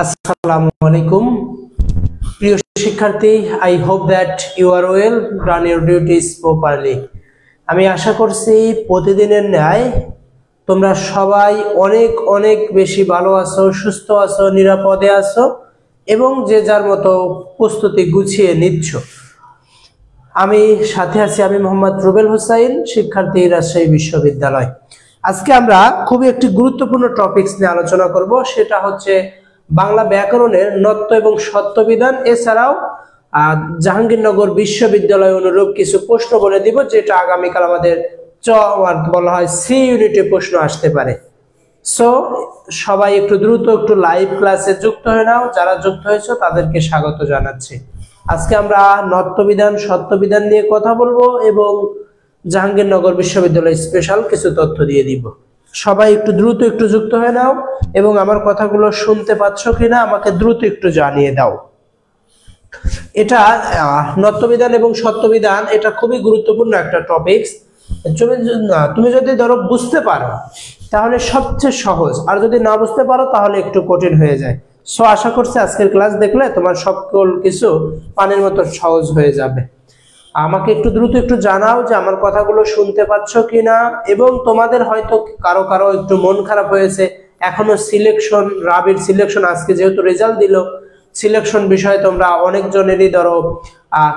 Assalamu alaikum. প্রিয় শিক্ষার্থী, I hope that you are well, run your duties properly. আমি আশা করছি প্রতিদিনের ন্যায় তোমরা সবাই অনেক অনেক বেশি ভালো আছো, সুস্থ আছো, নিরাপদে আছো এবং যে যার মতো প্রস্তুতি গুছিয়ে নিচ্ছ। আমি সাথে আছি, আমি মোহাম্মদ রুবেল হোসাইন, শিক্ষার্থী, রাজশাহী বিশ্ববিদ্যালয়। আজকে আমরা খুবই একটি গুরুত্বপূর্ণ টপিকস নিয়ে আলোচনা করব, সেটা হচ্ছে বাংলা ব্যাকরণের নত্ব এবং সত্য বিধান। এছাড়াও জাহাঙ্গীরনগর বিশ্ববিদ্যালয় অনুরূপ কিছু প্রশ্ন বলে দিব, যেটা আগামীকাল আমাদের বলা হয় সি ইউনিটে প্রশ্ন আসতে পারে। সো সবাই একটু দ্রুত একটু লাইভ ক্লাসে যুক্ত হয়ে নাও। যারা যুক্ত হয়েছে তাদেরকে স্বাগত জানাচ্ছি। আজকে আমরা নত্ব বিধান, সত্য বিধান নিয়ে কথা বলবো এবং জাহাঙ্গীরনগর বিশ্ববিদ্যালয় স্পেশাল কিছু তথ্য দিয়ে দিব। সবাই একটু দ্রুত একটু যুক্ত হয়ে নাও এবং আমার কথাগুলো শুনতে পাচ্ছ কিনা আমাকে দ্রুত একটু জানিয়ে দাও। এটা নত্যবিধান এবং সত্যবিধান, এটা খুবই গুরুত্বপূর্ণ একটা টপিকস। তুমি যদি ধরো বুঝতে পারো তাহলে সবচেয়ে সহজ, আর যদি না বুঝতে পারো তাহলে একটু কঠিন হয়ে যায়। সো আশা করছি আজকের ক্লাস দেখলে তোমার সকল কিছু পানির মতো সহজ হয়ে যাবে। আমাকে একটু দ্রুত একটু জানাও যে আমার কথাগুলো শুনতে পাচ্ছ কিনা, এবং তোমাদের হয়তো কারো কারো একটু মন খারাপ হয়েছে, এখনো সিলেকশন, রাবির সিলেকশন আজকে যেহেতু রেজাল্ট দিল, সিলেকশন বিষয়ে তোমরা অনেকজনেরই ধরো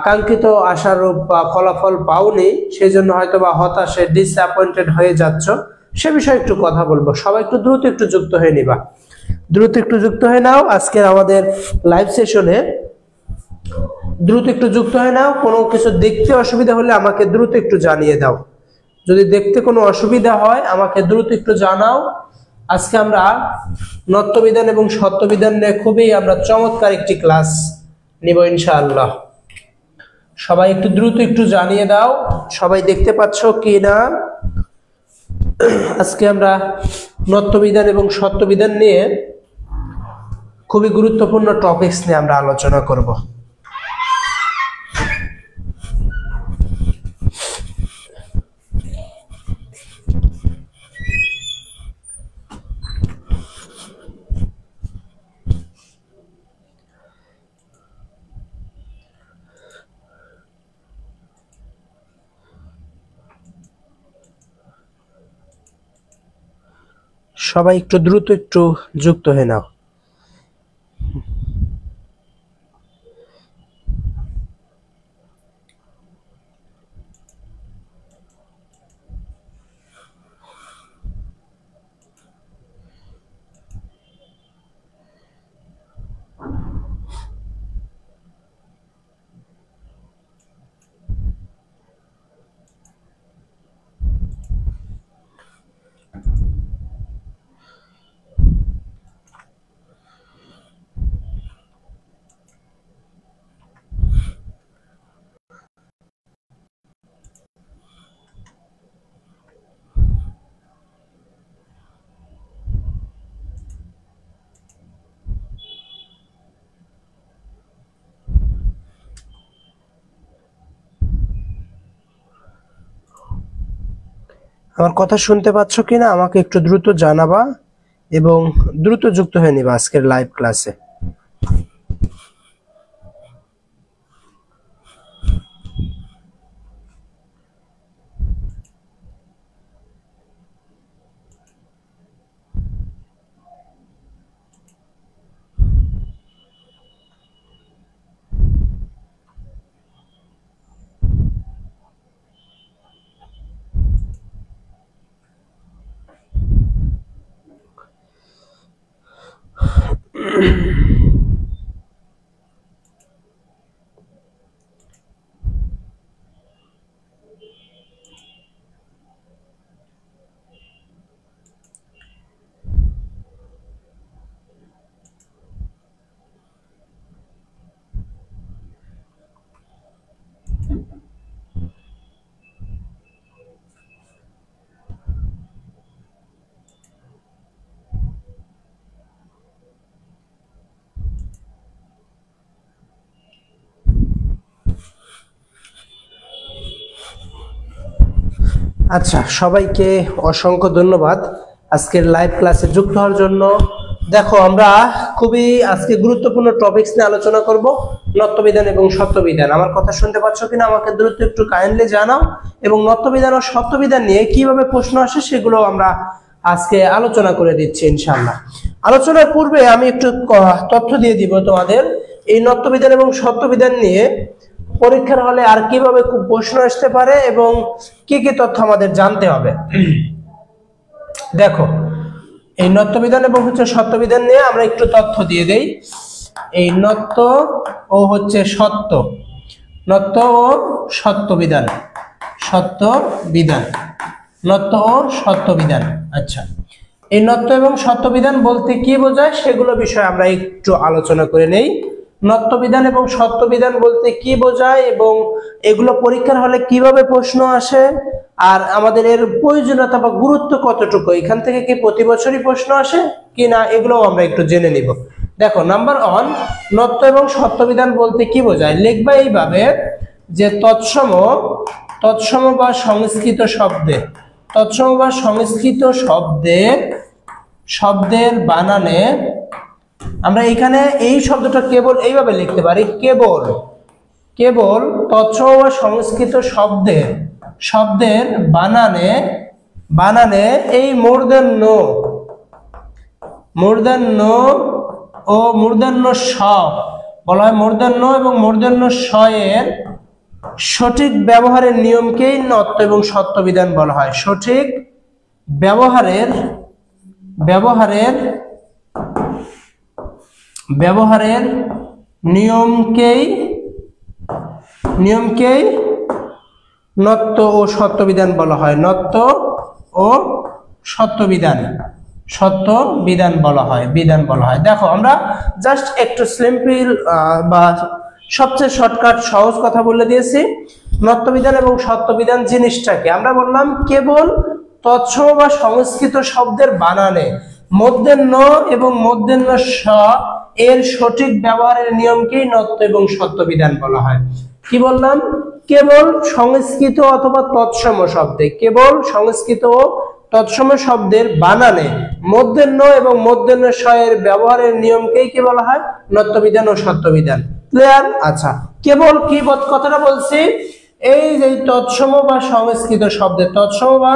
কাঙ্ক্ষিত আশারূপ ফলাফল পাওনি, সেই জন্য হয়তো বা হতাশে ডিসঅ্যাপয়েন্টেড হয়ে যাচ্ছ। সে বিষয়ে একটু কথা বলবো। সবাই একটু দ্রুত একটু যুক্ত হয়ে নিবা, দ্রুত একটু যুক্ত হয়ে নাও আজকের আমাদের লাইভ সেশনে। দ্রুত একটু যুক্ত হয়ে নাও। কোনো কিছু দেখতে অসুবিধা হলে আমাকে দ্রুত একটু জানিয়ে দাও। যদি দেখতে কোনো অসুবিধা হয় আমাকে দ্রুত একটু জানাও। আজকে আমরা নত্যবিধান এবং সত্যবিধান নিয়ে খুবই আমরা চমৎকার একটি ক্লাস নিব ইনশাআল্লাহ। সবাই একটু দ্রুত একটু জানিয়ে দাও সবাই দেখতে পাচ্ছ কি না। আজকে আমরা নত্যবিধান এবং সত্যবিধান নিয়ে খুবই গুরুত্বপূর্ণ টপিকস নিয়ে আমরা আলোচনা করব। সবাই একটু দ্রুত একটু যুক্ত হয়ে নাও। আমার কথা শুনতে পাচ্ছ কিনা আমাকে একটু দ্রুত জানাবা এবং দ্রুত যুক্ত হয়ে নিবা আজকের লাইভ ক্লাসে। আচ্ছা, সবাইকে অসংখ্য ধন্যবাদ আজকের লাইভ ক্লাসে যুক্ত হওয়ার জন্য। দেখো আমরা খুবই আজকে গুরুত্বপূর্ণ টপিকস নিয়ে আলোচনা করব, নত্যবিধান এবং সত্যবিধান। আমার কথা শুনতে পাচ্ছ কিনা আমাকে দ্রুত একটু কাইন্ডলি জানাও। এবং নত্যবিধান ও সত্যবিধান নিয়ে কিভাবে প্রশ্ন আসে সেগুলো আমরা আজকে আলোচনা করে দিচ্ছি ইনশাআল্লাহ। আলোচনার পূর্বে আমি একটু তথ্য দিয়ে দিব তোমাদের। এই নত্যবিধান এবং সত্যবিধান নিয়ে পরীক্ষার হলে আর কিভাবে প্রশ্ন আসতে পারে এবং কি কি তথ্য আমাদের জানতে হবে। দেখো, এই নত্যবিধান এবং সত্যবিধান নিয়ে আমরা একটু তথ্য দিয়ে দেই। এই নত্য ও সত্য, নত্য ও সত্যবিধান, সত্যবিধান, নত্য ও সত্যবিধান। আচ্ছা, এই নত্য এবং সত্যবিধান বলতে কি বোঝায় সেগুলো বিষয়ে আমরা একটু আলোচনা করে নেই। নত্যবিধান এবং সত্যবিধান বলতে কি বোঝায় এবং এগুলো পরীক্ষার হলে কিভাবে প্রশ্ন আসে, আর আমাদের এর প্রয়োজনীয়তা বা গুরুত্ব কতটুকু, এখান থেকে কি প্রতি বছরই প্রশ্ন আসে কিনা, এগুলোও আমরা একটু জেনে নিব। দেখো, নাম্বার 1, নত্য এবং সত্যবিধান বলতে কি বোঝায়। লিখবা এইভাবে যে তৎসম বা সংস্কৃত শব্দে, তৎসম বা সংস্কৃত শব্দের বানানে আমরা এখানে এই শব্দটা কেবল এইভাবে লিখতে পারি, কেবল তৎসম বা সংস্কৃত শব্দের বানানে এই মূর্ধন্য ও মূর্ধন্য স বলা হয়। মূর্ধন্য এবং মূর্ধন্য স এর সঠিক ব্যবহারের নিয়মকেই নত্য এবং সত্যবিধান বলা হয়। সঠিক ব্যবহারের নিয়মকেই নত্য ও সত্যবিধান বলা হয়। নত্য ও সত্যবিধান বলা হয়, বিধান বলা হয়। দেখো, আমরা জাস্ট একটু সিম্পল বা সবচেয়ে শর্টকাট সহজ কথা বলে দিয়েছি। নত্যবিধান এবং সত্যবিধান জিনিসটাকে আমরা বললাম কেবল তৎসম বা সংস্কৃত শব্দের বানানে মূর্ধন্য এবং মূর্ধন্য স এর সঠিক ব্যবহারের নিয়মকেই নত্য এবং সত্যবিধান বলা হয়। কি বললাম? কেবল সংস্কৃত অথবা তৎসম শব্দে, কেবল সংস্কৃত ও তৎসম শব্দের বানানে মূর্ধন্য এবং মূর্ধন্য স এর ব্যবহারের নিয়মকেই কি বলা হয়? নত্যবিধান ও সত্যবিধান। ক্লিয়ার? আচ্ছা, কেবল কি কথাটা বলছি, এই যে তৎসম বা সংস্কৃত শব্দে, তৎসম বা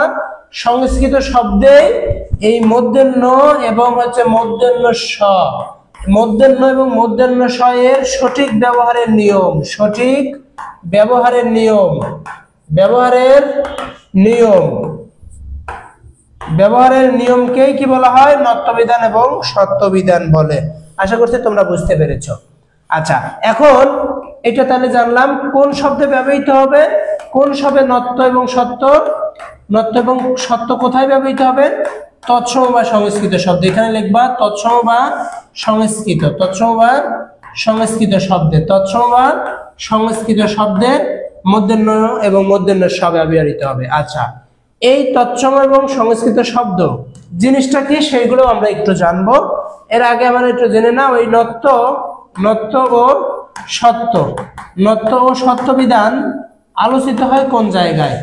সংস্কৃত শব্দে এই মূর্ধন্য এবং মূর্ধন্য স, মূর্ধন্য এবং মূর্ধন্য স এর সঠিক ব্যবহারের নিয়মকেই কি বলা হয়? নত্যবিধান এবং সত্যবিধান বলে। আশা করছি তোমরা বুঝতে পেরেছো। আচ্ছা, এখন এটা তাহলে জানলাম কোন শব্দে ব্যবহৃত হবে, কোন শব্দে নত্য এবং সত্য কোথায় ব্যবহৃত হবে? তৎসম বা সংস্কৃত শব্দ। এখানে লিখবা তৎসম বা সংস্কৃত, তৎসম বা সংস্কৃত শব্দে, তৎসম বা সংস্কৃত শব্দে মূর্ধন্য এবং মূর্ধন্য স ব্যবহৃত হবে। আচ্ছা, এই তৎসম এবং সংস্কৃত শব্দ জিনিসটা কি সেইগুলো আমরা একটু জানবো। এর আগে আমরা একটু জেনে নাও, ওই নত্য ও সত্যবিধান আলোচিত হয় কোন জায়গায়?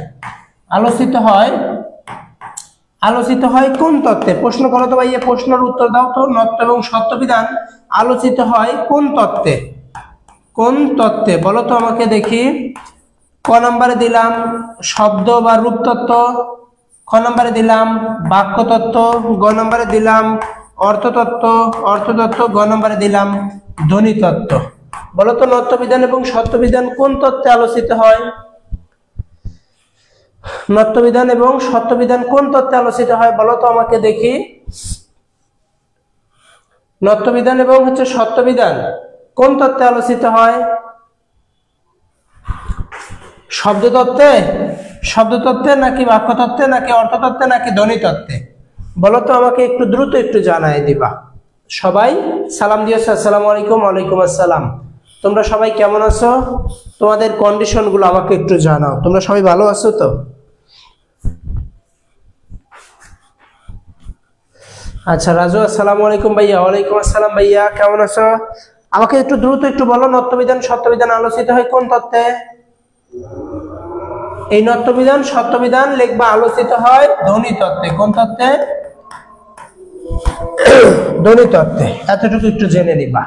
আলোচিত হয় কোন তত্ত্বে? প্রশ্ন করো তো ভাইয়া, প্রশ্নের উত্তর দাও তো। নত্য এবং সত্যবিধান আলোচিত হয় কোন তত্ত্বে? কোন তত্ত্বে বলো তো আমাকে দেখি। ক নম্বরে দিলাম শব্দ বা রূপ তত্ত্ব, খ নম্বরে দিলাম বাক্য তত্ত্ব, গ নম্বরে দিলাম অর্থতত্ত্ব, গ নম্বরে দিলাম ধ্বনি তত্ত্ব। বলো তো নত্যবিধান এবং সত্যবিধান কোন তত্ত্বে আলোচিত হয়? নত্যবিধান এবং সত্যবিধান কোন তত্ত্বে আলোচিত হয় বলো তো আমাকে দেখি। নত্যবিধান এবং সত্যবিধান কোন তত্ত্বে আলোচিত হয়? শব্দতত্ত্বে নাকি বাক্যতত্ত্বে নাকি অর্থতত্ত্বে নাকি ধ্বনি তত্ত্বে? বলো তো আমাকে, একটু দ্রুত একটু জানাই দিবা। সবাই সালাম দিয়েছো, আসসালামু আলাইকুম। ওয়ালাইকুম আসসালাম। তোমরা সবাই কেমন আছো? তোমাদের কন্ডিশন গুলো আমাকে একটু জানাও। তোমরা সবাই ভালো আছো তো? আচ্ছা, রাজু আসসালামু আলাইকুম ভাইয়া। ওয়ালাইকুম আসসালাম ভাইয়া, কেমন আছো? আমাকে একটু দ্রুত একটু বলো, নত্যবিধান সত্যবিধান আলোচিত হয় কোন তত্ত্বে? এই নত্যবিধান সত্যবিধান লিখবা আলোচিত হয় ধ্বনি তত্ত্বে। কোন তত্ত্বে? ধ্বনিতত্ত্বে এতটুকু একটু জেনে নিবা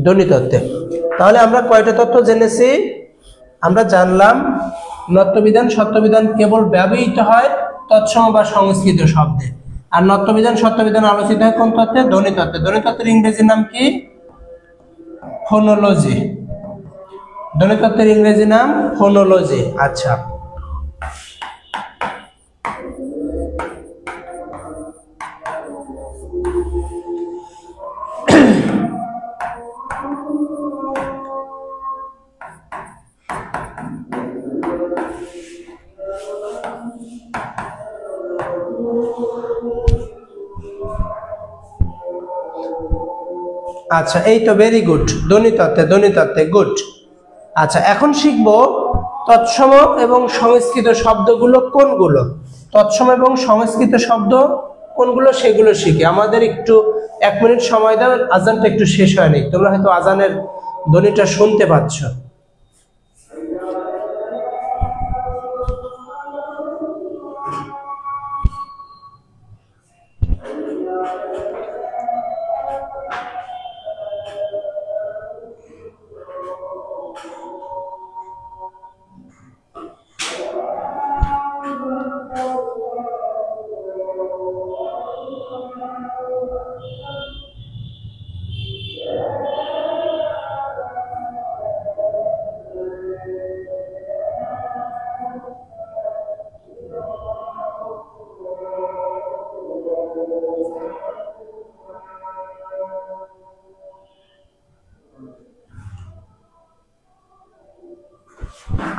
ধ্বনিতত্ত্বে। তাহলে আমরা কয়টা তত্ত্ব জেনেছি? আমরা জানলাম নত্যবিধান সত্যবিধান কেবল ব্যবহৃত হয় তৎসম বা সংস্কৃত শব্দে, আর নত্যবিধান সত্যবিধান আলোচিত হয় কোন তত্ত্বে? ধ্বনিতত্ত্বে। ধ্বনিতত্ত্বের ইংরেজি নাম কি? ফোনোলজি। ধ্বনিতত্ত্বের ইংরেজি নাম ফোনোলজি। আচ্ছা, আচ্ছা, এই তো ভেরি গুড। ধ্বনিতত্ত্বে গুড। আচ্ছা, এখন শিখবো তৎসম এবং সংস্কৃত শব্দগুলো কোনগুলো। তৎসম এবং সংস্কৃত শব্দ কোনগুলো সেগুলো শিখি। আমাদের একটু 1 মিনিট সময় দাও, আজানটা একটু শেষ হয়নি, তোমরা হয়তো আজানের ধ্বনিটা শুনতে পাচ্ছ।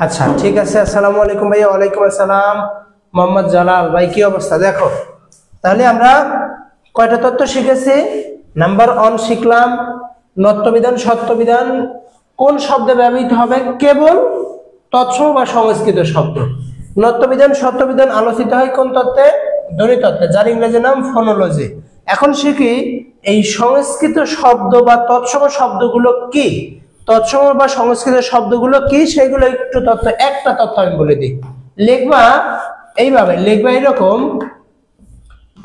আচ্ছা, ঠিক আছে। আসসালামু আলাইকুম ভাইয়া। ওয়ালাইকুম আসসালাম। মোহাম্মদ জালাল ভাই, কি অবস্থা? দেখো, তাহলে আমরা কয়টা তত্ত্ব শিখেছি? নাম্বার 1 শিখলাম নত্যবিধান সত্যবিধান কোন শব্দে ব্যবহৃত হবে? কেবল তৎসম বা সংস্কৃত শব্দ। নত্যবিধান সত্যবিধান আলোচিত হয় কোন তত্ত্বে? ধ্বনিতত্ত্বে, যার ইংরেজি নাম ফোনোলজি। এখন শিখি এই সংস্কৃত শব্দ বা তৎসম শব্দগুলো কি, তৎসম বা সংস্কৃত শব্দগুলো কি, সেগুলো একটু একটা তথ্য আমি বলে দিই। লিখবা এইভাবে, লিখবা এরকম,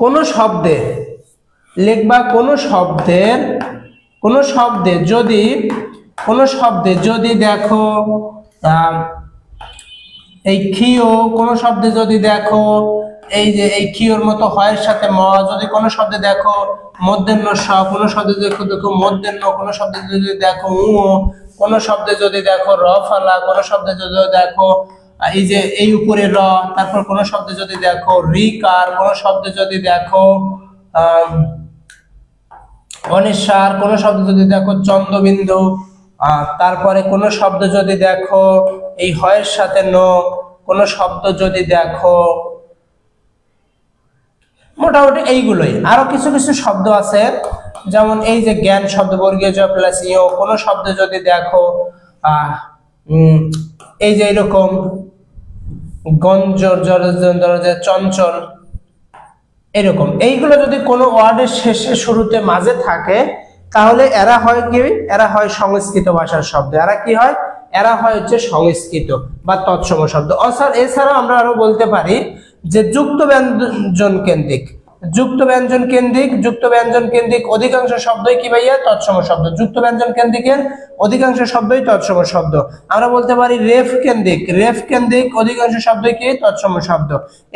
কোন শব্দে লিখবা কোন শব্দে যদি দেখো এই ক্ষীয়, কোন শব্দে যদি দেখো এই যে এই ক্ষীয়র মতো হয়ের সাথে ম, যদি কোন শব্দে দেখো মধ্যাহ্ন স, কোন শব্দে দেখো মধ্যাহ্ন, কোন শব্দে যদি দেখো উ, কোন শব্দে যদি দেখো র ফালা, কোন শব্দে যদি দেখো এই যে এই উপরে র, তারপর কোন শব্দে যদি দেখো রিকার, কোন শব্দে যদি দেখো অনিশ্বার, কোন শব্দে যদি দেখো চন্দ্রবিন্দু, তারপরে কোন শব্দ যদি দেখো এই হয়ের সাথে ন, কোন শব্দ যদি দেখো, মোটামুটি এইগুলোই। আরো কিছু কিছু শব্দ আছে, যেমন এই যে জ্ঞান শব্দ বর্গীয় জ প্লাস ইও, কোন শব্দ যদি দেখো এই যে এরকম গঞ্জর জর চঞ্চল, এরকম এইগুলো যদি কোনো ওয়ার্ডের শেষে শুরুতে মাঝে থাকে তাহলে এরা হয় কি? এরা হয় সংস্কৃত ভাষার শব্দ। এরা কি হয়? এরা হয় হচ্ছে সংস্কৃত বা তৎসম শব্দ। এছাড়াও আমরা আরো বলতে পারি যে যুক্ত ব্যঞ্জন কেন্দ্রিক অধিকাংশ শব্দই কি ভাইয়া? তৎসম শব্দ। যুক্ত ব্যঞ্জন কেন্দ্রিকের অধিকাংশ শব্দই তৎসম শব্দ। আমরা বলতে পারি রেফ কেন্দ্রিক অধিকাংশ শব্দই কি? তৎসম শব্দ।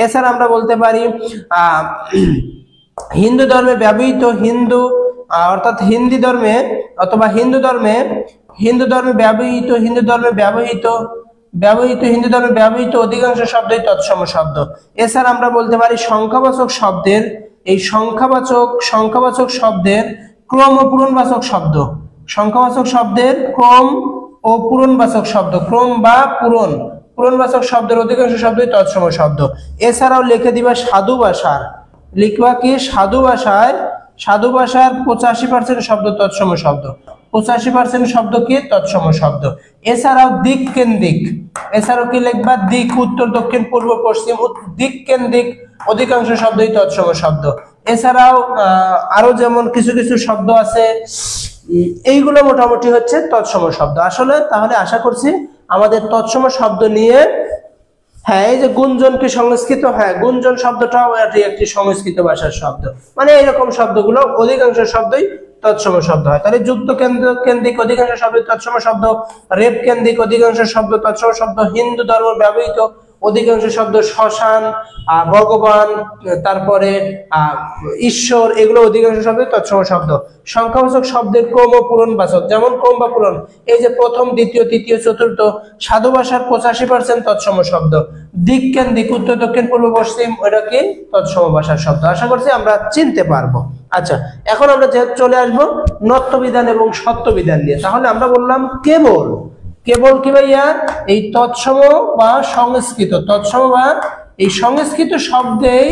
এছাড়া আমরা বলতে পারি হিন্দু ধর্মে ব্যবহৃত অর্থাৎ হিন্দু ধর্মে ব্যবহৃত অধিকাংশ শব্দই তৎসম শব্দ। এছাড়া আমরা বলতে পারি সংখ্যাবাচক শব্দের ক্রম ও পূরণবাচক শব্দ, ক্রম ও পূরণবাচক শব্দ, ক্রম বা পূরণবাচক শব্দের অধিকাংশ শব্দই তৎসম শব্দ। এছাড়াও লিখে দিবা সাধু ভাষার, লিখবা কি? সাধু ভাষার 85% শব্দ তৎসম শব্দ, 85% শব্দ কি? তৎসম শব্দ। এছাড়াও দিক কেন্দ্রিক, এছাড়াও কি লিখবা? দিক, উত্তর দক্ষিণ পূর্ব পশ্চিম, দিক কেন্দ্রিক অধিকাংশ শব্দই তৎসম শব্দ। এছাড়াও আরো যেমন কিছু কিছু শব্দ আছে, এইগুলো মোটামুটি হচ্ছে তৎসম শব্দ। আসলে তাহলে আশা করছি আমাদের তৎসম শব্দ নিয়ে হ্যাঁ, এই যে গুঞ্জন কি সংস্কৃত? হ্যাঁ, গুঞ্জন শব্দটাও একটি সংস্কৃত ভাষার শব্দ। মানে এরকম শব্দগুলো অধিকাংশ শব্দই তৎসম শব্দ হয়। তাহলে যুক্ত কেন্দ্রিক অধিকাংশ শব্দ তৎসম শব্দ, রেপ কেন্দ্রিক অধিকাংশ শব্দ তৎসম শব্দ, হিন্দু ধর্ম ব্যবহৃত অধিকাংশ শব্দ শ্মশান, ভগবান, তারপরে ঈশ্বর, এগুলো অধিকাংশ শব্দ তৎসম শব্দ। সংখ্যাবাচক শব্দের ক্রম ও পূরণবাচক, যেমন ক্রম বা পূরণ, এই যে প্রথম, দ্বিতীয়, তৃতীয়, চতুর্থ। সাধু ভাষার 85% তৎসম শব্দ। দিক কেন্দ্রিক উত্তর, দক্ষিণ, পূর্ব, পশ্চিম, ওটা কি তৎসম ভাষার শব্দ। আশা করছি আমরা চিনতে পারবো। আচ্ছা, এখন আমরা চলে আসবো নত্যবিধান এবং সত্যবিধান নিয়ে। তাহলে আমরা বললাম কেবল কি ভাইয়া? এই তৎসম বা সংস্কৃত, তৎসম বা এই সংস্কৃত শব্দেই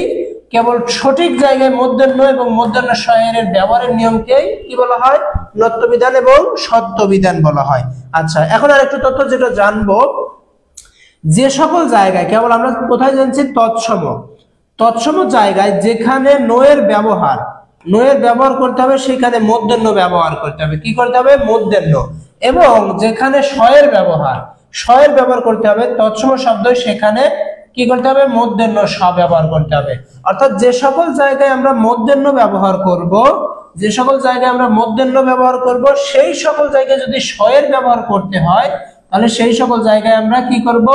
কেবল সঠিক জায়গায় মূর্ধন্য এবং মূর্ধন্য এর ব্যবহারের নিয়মকেই কি বলা হয়? নত্যবিধান এবং সত্যবিধান বলা হয়। আচ্ছা, এখন আরেকটু তথ্য যেটা জানবো, যে সকল জায়গায়, কেবল আমরা কোথায় জানছি? তৎসম জায়গায় যেখানে নয়ের ব্যবহার করতে হবে, সেখানে মূর্ধন্য ব্যবহার করতে হবে। কি করতে হবে? মূর্ধন্য। এবং যেখানে শয়ের ব্যবহার করতে হবে তৎসম শব্দ, সেখানে কি করতে হবে? মূর্ধন্য স ব্যবহার করতে হবে। অর্থাৎ যে সকল জায়গায় আমরা মূর্ধন্য ব্যবহার করব, সেই সকল জায়গায় যদি শয়ের ব্যবহার করতে হয়, তাহলে সেই সকল জায়গায় আমরা কি করব?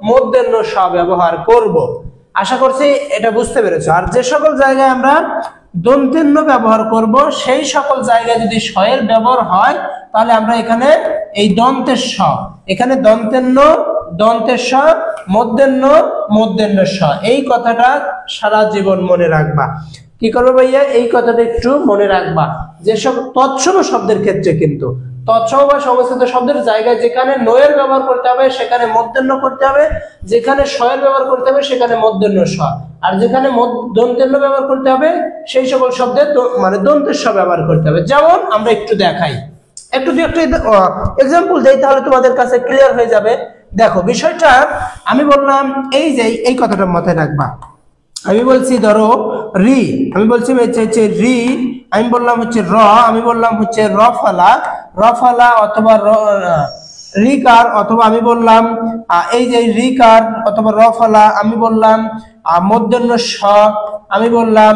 মূর্ধন্য স ব্যবহার করব। আশা করছি এটা বুঝতে পেরেছো। আর যে সকল জায়গায় আমরা দন্তেন্য ব্যবহার করব, সেই সকল জায়গায় যদি শয়ের ব্যবহার হয়, তাহলে আমরা এখানে এই দন্তের স, এখানে দন্তের স, মূর্ধন্য স, এই কথাটা সারা জীবন মনে রাখবা। কি করবে ভাইয়া? এই কথাটা একটু মনে রাখবা। যেসব তৎসম শব্দের ক্ষেত্রে কিন্তু তৎসম বা সংস্কৃত শব্দের জায়গায় যেখানে নয়ের ব্যবহার করতে হবে, সেখানে মূর্ধন্য করতে হবে, যেখানে শয়ের ব্যবহার করতে হবে, সেখানে মূর্ধন্য স, আর যেখানে দন্তেন্য ব্যবহার করতে হবে, সেই সকল শব্দে মানে দন্তের স ব্যবহার করতে হবে। যেমন আমরা একটু দেখাই, একটু এক্সাম্পল দেই, তাহলে তোমাদের কাছে ক্লিয়ার হয়ে যাবে। দেখো বিষয়টা, আমি বললাম এই যে এই কথাটা মাথায় রাখবা। আমি বলছি ধরো রি, আমি বলছি হচ্ছে রি, আমি বললাম হচ্ছে র, আমি বললাম হচ্ছে রফালা অথবা রিকার, অথবা আমি বললাম এই যে রিকার অথবা রফালা, আমি বললাম মূর্ধন্য স, আমি বললাম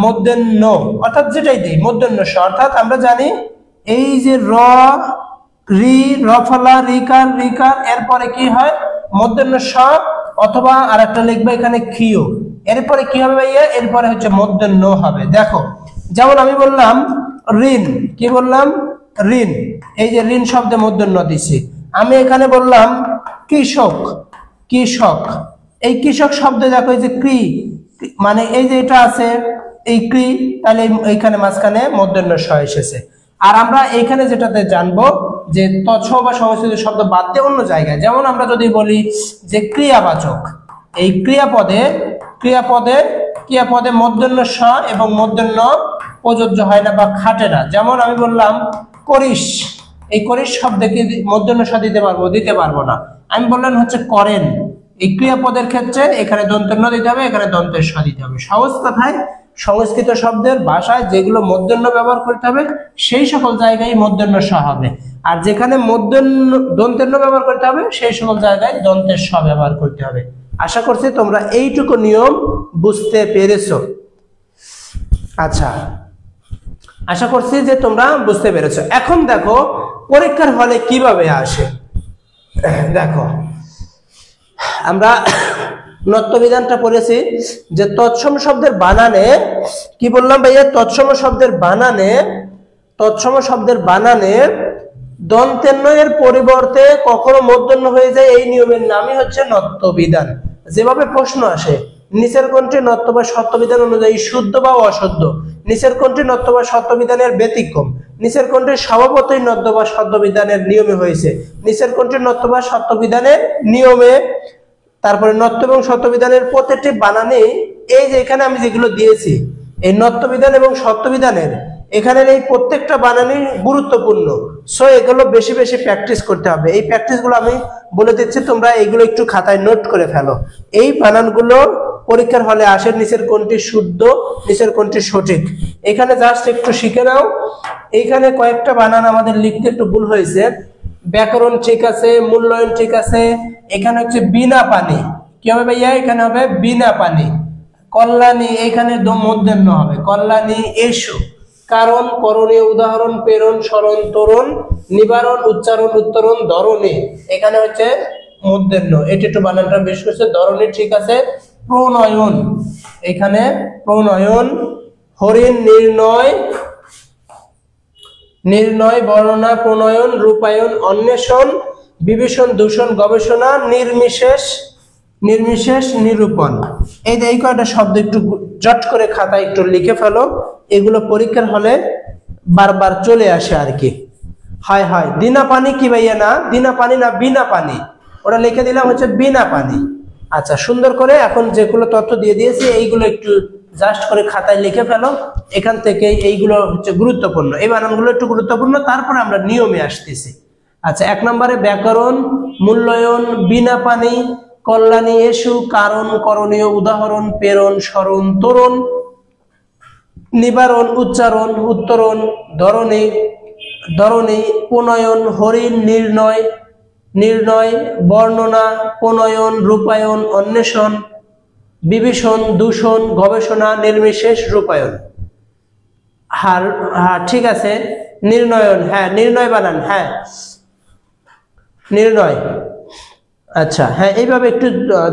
মূর্ধন্য, অর্থাৎ যেটাই দিই মূর্ধন্য স। অর্থাৎ আমরা জানি এই যে রি, রফালা, রিকার, এরপরে কি হয়? মূর্ধন্য স, অথবা আর একটা লিখবে এখানে ক্ষিয়, এরপরে কি হবে ভাইয়া? এরপরে হচ্ছে মূর্ধন্য হবে। দেখো, যেমন আমি বললাম ঋণ, কি বললাম? ঋণ, এই যে ঋণ শব্দে মূর্ধন্য দিছি। আমি এখানে বললাম কৃষক, এই কৃষক শব্দে দেখো এই যে কৃ, মানে এই যে এটা আছে এই কৃ, তাহলে এইখানে মাঝখানে মূর্ধন্য স এসেছে। আর আমরা এইখানে যেটাতে জানবো যে তৎসম বা সংস্কৃত শব্দ বাদ দিয়ে অন্য জায়গায়, যেমন আমরা যদি বলি যে ক্রিয়াবাচক, এই ক্রিয়াপদে মূর্ধন্য স এবং মূর্ধন্য প্রযোজ্য হয় না বা খাটে না। যেমন আমি বললাম করিস, এই করিস শব্দে কি মূর্ধন্য স দিতে পারবো না। আমি বললাম হচ্ছে করেন, এই ক্রিয়াপদের ক্ষেত্রে এখানে দন্তেন্য দিতে হবে, এখানে দন্তের স দিতে হবে। সহজ কথায় সংস্কৃত শব্দের ভাষায় যেগুলো মূর্ধন্য ব্যবহার করতে হবে, সেই সকল জায়গায় মূর্ধন্য স হবে, আর যেখানে দন্তেন্য ব্যবহার করতে হবে, সেই সকল জায়গায় দন্তের স ব্যবহার করতে হবে। আশা করছি তোমরা এইটুকু নিয়ম বুঝতে পেরেছো। আচ্ছা, আশা করছি যে তোমরা বুঝতে পেরেছো। এখন দেখো পরীক্ষার হলে কিভাবে আসে। দেখো, আমরা নত্যবিধানটা পড়েছি যে তৎসম শব্দের বানানে, কি বললাম ভাইয়া? তৎসম শব্দের বানানে দন্তেন্য এর পরিবর্তে কখনো মূর্ধন্য হয়ে যায়, এই নিয়মের নামই হচ্ছে নত্যবিধান। যেভাবে প্রশ্ন আসে, নিচের কোনটি নত্য বা সত্যবিধান অনুযায়ী শুদ্ধ বা অশুদ্ধ, নিচের কোনটি নত্য বা সত্যবিধানের ব্যতিক্রম, নিচের কোনটি স্বভাবতই নত্য বা সত্যবিধানের নিয়মে হয়েছে, নিচের কোনটি নত্য বা সত্যবিধানের নিয়মে, তারপরে নত্য এবং সত্যবিধানের প্রত্যেকটি বানানে, এই যে এখানে আমি যেগুলো দিয়েছি, এই নত্যবিধান এবং সত্যবিধানের এখানের এই প্রত্যেকটা বানানই গুরুত্বপূর্ণ। সো এগুলো বেশি বেশি প্র্যাকটিস করতে হবে। এই প্র্যাকটিসগুলো আমি বলে দিচ্ছি, তোমরা এইগুলো একটু খাতায় নোট করে ফেলো। এই বানানগুলো পরীক্ষার হলে আসে, নিচের কোনটি শুদ্ধ, নিচের কোনটি সঠিক, এখানে জাস্ট একটু শিখে নাও। এইখানে কয়েকটা বানান আমাদের লিখতে একটু ভুল হয়েছে, ব্যাকরণ ঠিক আছে, মূল্যায়ন ঠিক আছে। এখানে হচ্ছে বিনা পানি, কি হবে ভাইয়া? এখানে হবে বিনা পানি। কল্যাণী এখানে মূর্ধন্য হবে, কল্যাণী এসো। কারণ, করণীয়, উদাহরণ, প্রেরণ, স্মরণ, তোরণ, নিবারণ, উচ্চারণ, উত্তরণ, ধরণী এখানে হচ্ছে মূর্ধন্য। এটা একটু বানানটা বেশ করছে, ধরণী ঠিক আছে। প্রণয়ন এখানে প্রণয়ন, হরিণ নির্ণয়, নির্ণয়, বর্ণনা, প্রণয়ন, রূপায়ণ, অন্বেষণ, বিভীষণ, দূষণ, গবেষণা, নির্বিশেষ, নির্বিশেষ, নিরূপণ। এই কয়টা শব্দ একটু জট করে খাতায় একটু লিখে ফেলো, এগুলো পরীক্ষার হলে বারবার চলে আসে আর কি। হয় হয় দিনা পানি কি ভাইয়া? না দিনা পানি না, বিনা পানি। ওটা লিখে দিলাম হচ্ছে বিনা পানি। আচ্ছা, সুন্দর করে এখন যেগুলো তথ্য দিয়ে দিয়েছি এইগুলো একটু জাস্ট করে খাতায় লিখে ফেলো। এখান থেকে এইগুলো হচ্ছে গুরুত্বপূর্ণ, এই বানানগুলো একটু গুরুত্বপূর্ণ, তারপরে আমরা নিয়মে আসতেছি। আচ্ছা, 1 নম্বরে ব্যাকরণ, মূল্যায়ন, বিনা পানি, কল্যাণী এসু, কারণ, করণীয়, উদাহরণ, প্রেরণ, স্মরণ, তোরণ, নিবারণ, উচ্চারণ, উত্তরণ, ধরণী, ধরণী, প্রণয়ন, হরিণ, নির্ণয়, নির্ণয়, বর্ণনা, প্রণয়ন, রূপায়ণ, অন্বেষণ, বিভীষণ, দূষণ, গবেষণা, নির্বিশেষ, রূপায়ণ। হ্যাঁ ঠিক আছে, নির্ণয়ন, হ্যাঁ নির্ণয় বানান, হ্যাঁ নির্ণয়। আচ্ছা হ্যাঁ, এইভাবে একটু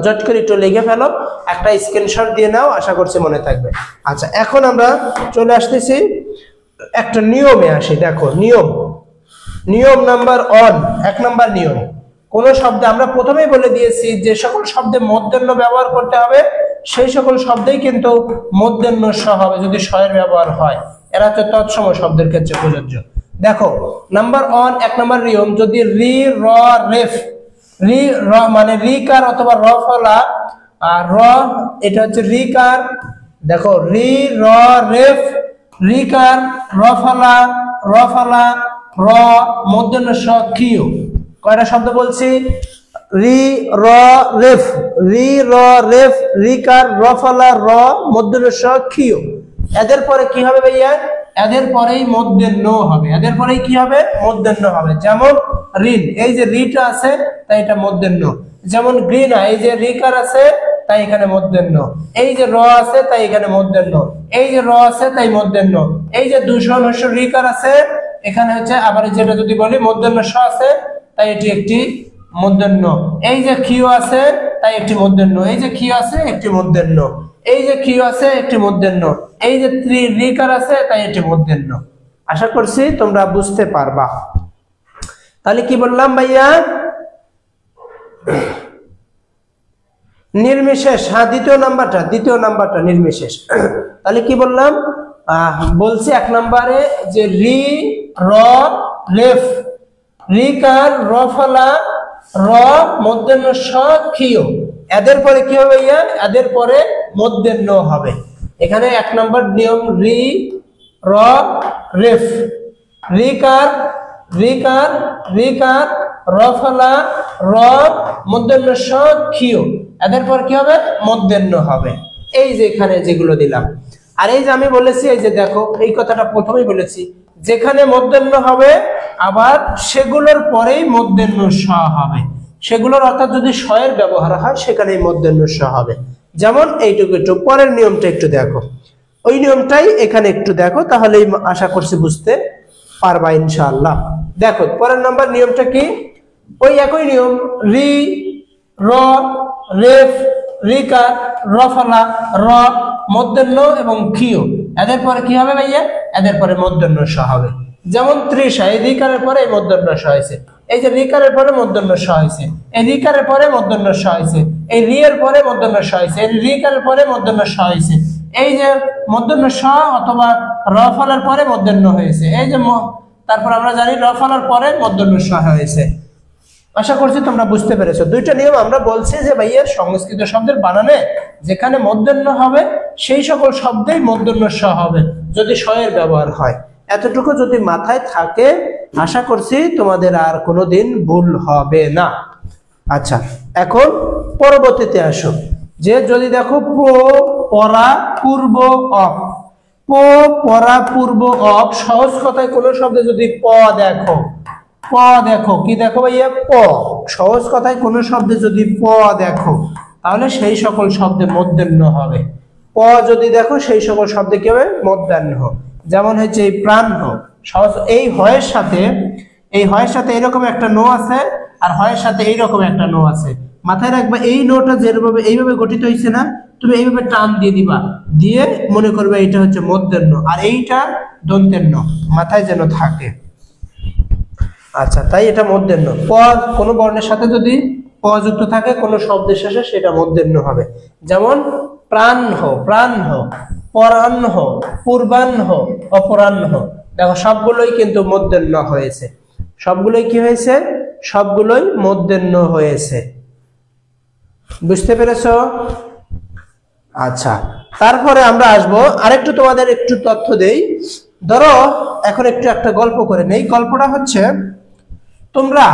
জট করে একটু লিখে ফেলো, একটা স্ক্রিনশট দিয়ে নাও, আশা করছি মনে থাকবে। আচ্ছা, এখন আমরা চলে আসতেছি একটা নিয়মে আসি। দেখো নিয়ম, নিয়ম নাম্বার 1, 1 নম্বর নিয়ম। কোন শব্দে আমরা প্রথমেই বলে দিয়েছি যে সকল শব্দে মূর্ধন্য ব্যবহার করতে হবে, সেই সকল শব্দেই কিন্তু মূর্ধন্য স হবে যদি স এর ব্যবহার হয়। এরা হচ্ছে তৎসম শব্দের ক্ষেত্রে প্রযোজ্য। দেখো নাম্বার 1, 1 নম্বর নিয়ম, যদি রি, র, রেফ, রি র মানে রিকার অথবা র ফলা, আর র এটা হচ্ছে রিকার। দেখো রি, র, রেফ, রিকার, র ফলা, র ফলা, র, মূর্ধন্য স, কিউ। কয়টা শব্দ বলছি? রি, র, রেফ, রি, র, রেফ, রিকার, র ফলা, র, মূর্ধন্য স, কিউ। এদের পরে কি হবে ভাইয়া? এদের পরেই মূর্ধন্য হবে, এদের পরেই কি হবে? মূর্ধন্য হবে। যেমন ঋণ, এই যে রিটা আছে তাই এটা মূর্ধন্য। যেমন ঘৃণা, এই যে রিকার আছে তাই এখানে মূর্ধন্য। এই যে র আছে তাই এখানে মূর্ধন্য। এই যে র আছে তাই মূর্ধন্য। এই যে দূষণ হচ্ছে রিকার আছে, এখানে হচ্ছে আবার যেটা যদি বলি মূর্ধন্য স আছে তাই এটি একটি মূর্ধন্য। এই যে ক্ষীয় আছে তাই একটি মূর্ধন্য। এই যে ক্ষীয় আছে একটি মূর্ধন্য। এই যে ক্ষীয় আছে একটি মূর্ধন্য। এই যে রিকার আছে তাই এটি মূর্ধন্য। আশা করছি তোমরা বুঝতে পারবা। তাহলে কি বললাম ভাইয়া? নির্বিশেষ, হ্যাঁ দ্বিতীয় নাম্বারটা নির্বিশেষ। তাহলে কি বললাম? বলছি 1 নম্বরে যে রি, র, রেফ, রিকার, র ফলা, র, মূর্ধন্য স, ক্ষীয়। এদের পরে কি হবে ভাইয়া? এদের পরে মূর্ধন্য হবে। এখানে 1 নম্বর নিয়ম, রি, র, রেফ, রিকার, রিকার, রিকার, র ফলা, র, মূর্ধন্য স, ক্ষীয়। এদের পর কি হবে? মূর্ধন্য হবে। এই যে এখানে যেগুলো দিলাম। আর এই যে আমি বলেছি, এই যে দেখো এই কথাটা প্রথমেই বলেছি, যেখানে মূর্ধন্য হবে আবার সেগুলোর পরেই মূর্ধন্য স হবে। সেগুলোর অর্থাৎ যদি স এর ব্যবহার হয় সেখানেই মূর্ধন্য স হবে। যেমন এইটুকু, একটু পরের নিয়মটা একটু দেখো, ওই নিয়মটাই এখানে একটু দেখো, তাহলেই আশা করছি বুঝতে পারবা ইনশাআল্লাহ। দেখো পরের নাম্বার নিয়মটা কি? ওই একই নিয়ম, রি, র, রেফ, রিকার, র ফলা, র, মূর্ধন্য এবং ক্ষীয়। এদের পরে কি হবে ভাইয়া? এদের পরে মূর্ধন্য স হবে। যেমন তৃষা, এই রিকারের পরে এই মূর্ধন্য স হয়েছে। এই যে রিকারের পরে মূর্ধন্য স হয়েছে, এই রিকারের পরে মূর্ধন্য স হয়েছে, এই রি এর পরে মূর্ধন্য স হয়েছে, এই রিকারের পরে মূর্ধন্য স হয়েছে। এই যে মূর্ধন্য স অথবা র ফলার পরে মূর্ধন্য হয়েছে। এই যে তারপর আমরা জানি র ফলার পরে মূর্ধন্য স হয়েছে। আশা করছি তোমরা বুঝতে পেরেছো। দুইটা নিয়ম আমরা বলছি যে ভাইয়া সংস্কৃত শব্দের বানানে যেখানে মূর্ধন্য হবে সেই সকল শব্দেই মূর্ধন্য স হবে যদি স এর ব্যবহার হয়। এতটুকু যদি মাথায় থাকে আশা করছি তোমাদের আর কোনোদিন ভুল হবে না। আচ্ছা, এখন পরবর্তীতে আসো, যে যদি দেখো প, পরা, পূর্ব, অপ, প, পরা, পূর্ব, অপ, সহজ কথায় কোনো শব্দে যদি প দেখো, প দেখো, কি দেখো ভাইয়া? প। সহজ কথায় কোনো শব্দে যদি প দেখো, তাহলে সেই সকল শব্দে মূর্ধন্য হবে। প যদি দেখো সেই সকল শব্দে কি হবে? মূর্ধন্য। যেমন হচ্ছে এই প্রাণ সহজ, এই হয়ের সাথে এরকম একটা নো আছে, আর হয়ের সাথে এইরকম একটা নো আছে। মাথায় রাখবা এই নোটা যেভাবে এইভাবে গঠিত হয়েছে না, তুমি এইভাবে টান দিয়ে দিবা, দিয়ে মনে করবে এটা হচ্ছে মূর্ধন্য আর এইটা দন্তের ন, মাথায় যেন থাকে। আচ্ছা, তাই এটা মূর্ধন্য। প কোনো বর্ণের সাথে যদি প যুক্ত থাকে কোনো শব্দের শেষে, সেটা মূর্ধন্য হবে। যেমন প্রাণহ, প্রাণহ, পরাহ্ন, পূর্বাহ্ন, অপরাহ্ন। দেখো সবগুলোই কিন্তু মূর্ধন্য হয়েছে। সবগুলোই কি হয়েছে? সবগুলোই মূর্ধন্য হয়েছে। বুঝতে পেরেছো? আচ্ছা, তারপরে আমরা আসবো আরেকটু, তোমাদের একটু তথ্য দেই। ধরো এখন একটা গল্প করে নেই। গল্পটা হচ্ছে, তোমরা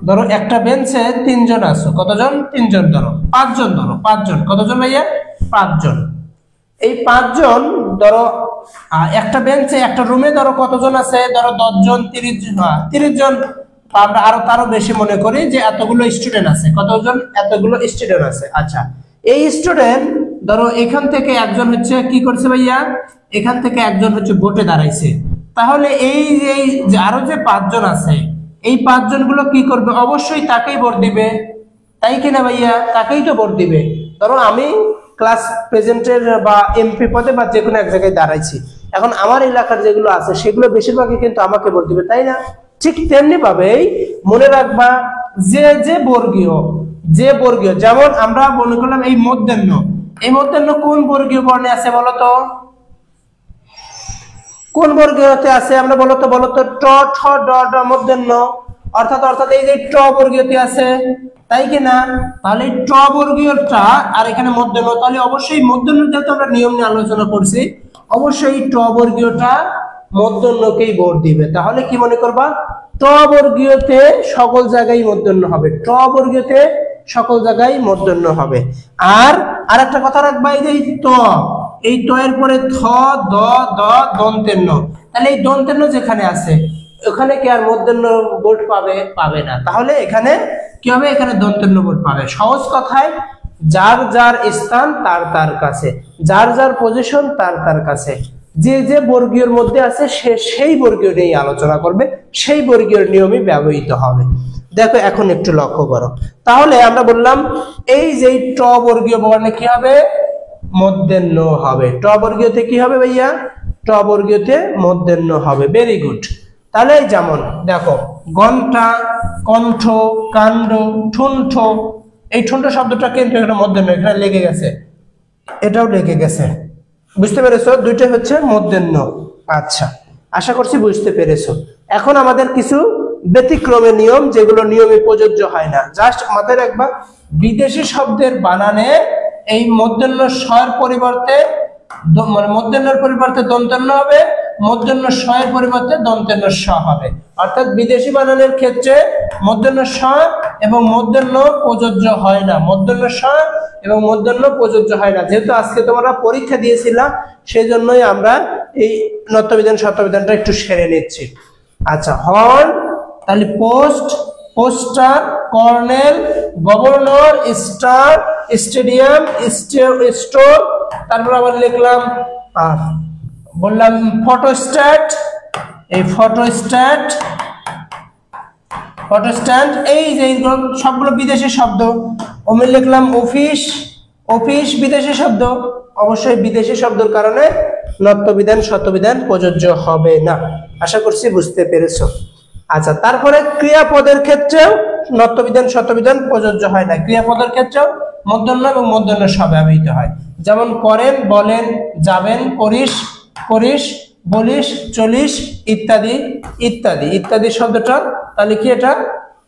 ধরো একটা বেঞ্চে 3 জন আছো। কতজন? 3 জন। ধরো 5 জন, ধরো 5 জন। কতজন ভাইয়া? 5 জন। এই 5 জন ধরো একটা বেঞ্চে, একটা রুমে ধরো কতজন আছে? ধরো 10 জন, 30 জন। আমরা তারও বেশি মনে করি যে এতগুলো স্টুডেন্ট আছে। কতজন? এতগুলো স্টুডেন্ট আছে। আচ্ছা, এই স্টুডেন্ট ধরো এখান থেকে একজন হচ্ছে কি করছে ভাইয়া? এখান থেকে একজন হচ্ছে ভোটে দাঁড়াইছে। তাহলে এই যে আরো যে 5 জন আছে, এই 5 জন গুলো কি করবে? অবশ্যই তাকেই ভোট দিবে, তাই কিনা ভাইয়া? তাকেই তো ভোট দিবে। ধরো আমি ক্লাস প্রেজেন্টের বা এমপি পদে বা যে কোনো এক জায়গায় দাঁড়াইছি, এখন আমার এলাকার যেগুলো আছে সেগুলো বেশিরভাগই কিন্তু আমাকে ভোট দিবে, তাই না? ঠিক তেমনি ভাবেই মনে রাখবা যে বর্গীয়, যেমন আমরা মনে করলাম এই মূর্ধন্য, এই মূর্ধন্য কোন বর্গীয় বর্ণে আছে বলতো? কোন বর্গীয়তে আছে আমরা বলতো? ট, ঠ, ড, ড মূর্ধন্য। অর্থাৎ এই যে ট বর্গীয়তে আছে, তাই কিনা? তাহলে ট বর্গীয়টা আর এখানে মূর্ধন্য, তাহলে অবশ্যই মূর্ধন্য, যেহেতু আমরা নিয়ম নিয়ে আলোচনা করছি, অবশ্যই ট বর্গীয়টা মূর্ধন্যকেই ভোট দিবে। তাহলে কি মনে করবা? ট বর্গীয়তে সকল জায়গায় মূর্ধন্য হবে, ট বর্গীয়তে সকল জায়গায় মূর্ধন্য হবে। আর আরেকটা কথা রাখবা, এই ত এর পরে থ, দ, দন্তের ন। তাহলে এই দন্তের ন যেখানে আছে ওখানে কি আর মূর্ধন্য ভোট পাবে? পাবে না। তাহলে এখানে কি হবে? এখানে দন্তের ন ভোট পাবে। সহজ কথায় যার যার স্থান তার কাছে, যার যার পজিশন তার কাছে, যে বর্গীয়র মধ্যে আছে সেই বর্গীয় নিয়ে আলোচনা করবে, সেই বর্গীয় নিয়মই ব্যবহৃত হবে। দেখো এখন একটু লক্ষ্য করো। তাহলে আমরা বললাম এই যে ট বর্গীয় বর্ণে কি হবে? মূর্ধন্য হবে। ট বর্গীয়তে কি হবে ভাইয়া? ট বর্গীয়তে মূর্ধন্য হবে। Very good. তাহলে যেমন দেখো ঘণ্টা, কণ্ঠ, কাণ্ড, ঠুনঠ, এই ঠুনঠ শব্দটা কিন্তু এখানে মূর্ধন্য, এখানে লেগে গেছে, এটাও লেগে গেছে। বুঝতে পেরেছো? দুইটাই হচ্ছে মূর্ধন্য। আচ্ছা, আশা করছি বুঝতে পেরেছো। এখন আমাদের কিছু ব্যতিক্রমের নিয়ম, যেগুলো নিয়মে প্রযোজ্য হয় না। জাস্ট মাথায় রাখবা, বিদেশি শব্দের বানানে এই মূর্ধন্য স্বর পরিবর্তে, মানে মূর্ধন্যের পরিবর্তে দন্তের ন হবে, মূর্ধন্য স এর পরিবর্তে দন্তের ন স হবে। অর্থাৎ বিদেশি বানানের ক্ষেত্রে মূর্ধন্য স এবং মূর্ধন্য প্রযোজ্য হয় না, মূর্ধন্য স এবং মূর্ধন্য প্রযোজ্য হয় না। যেহেতু আজকে তোমরা পরীক্ষা দিয়েছিলাম, সেই জন্যই আমরা এই নত্যবিধান সত্যবিধানটা একটু সেরে নিচ্ছি। আচ্ছা, হর্ন, তাহলে post, poster, colonel, governor, star, stadium, store, তারপর আবার লিখলাম বললাম ফটোস্ট্যাট, এই ফটোস্ট্যাট, ফটোস্ট্যান্ড, এই যে সবগুলো বিদেশি শব্দ। আমি লিখলাম অফিস, অফিস বিদেশি শব্দ, অবশ্যই বিদেশি শব্দের কারণে নত্যবিধান সত্যবিধান প্রযোজ্য হবে না। আশা করছি বুঝতে পেরেছো। আচ্ছা, তারপরে ক্রিয়াপদের ক্ষেত্রেও নত্যবিধান সত্যবিধান প্রযোজ্য হয় না। ক্রিয়াপদের ক্ষেত্রেও মূর্ধন্য এবং মূর্ধন্য স ব্যবহৃত হয়। যেমন করেন, বলেন, যাবেন, করিস, করিস, বলিস, চলিস, ইত্যাদি ইত্যাদি ইত্যাদি শব্দটা, তাহলে কি এটা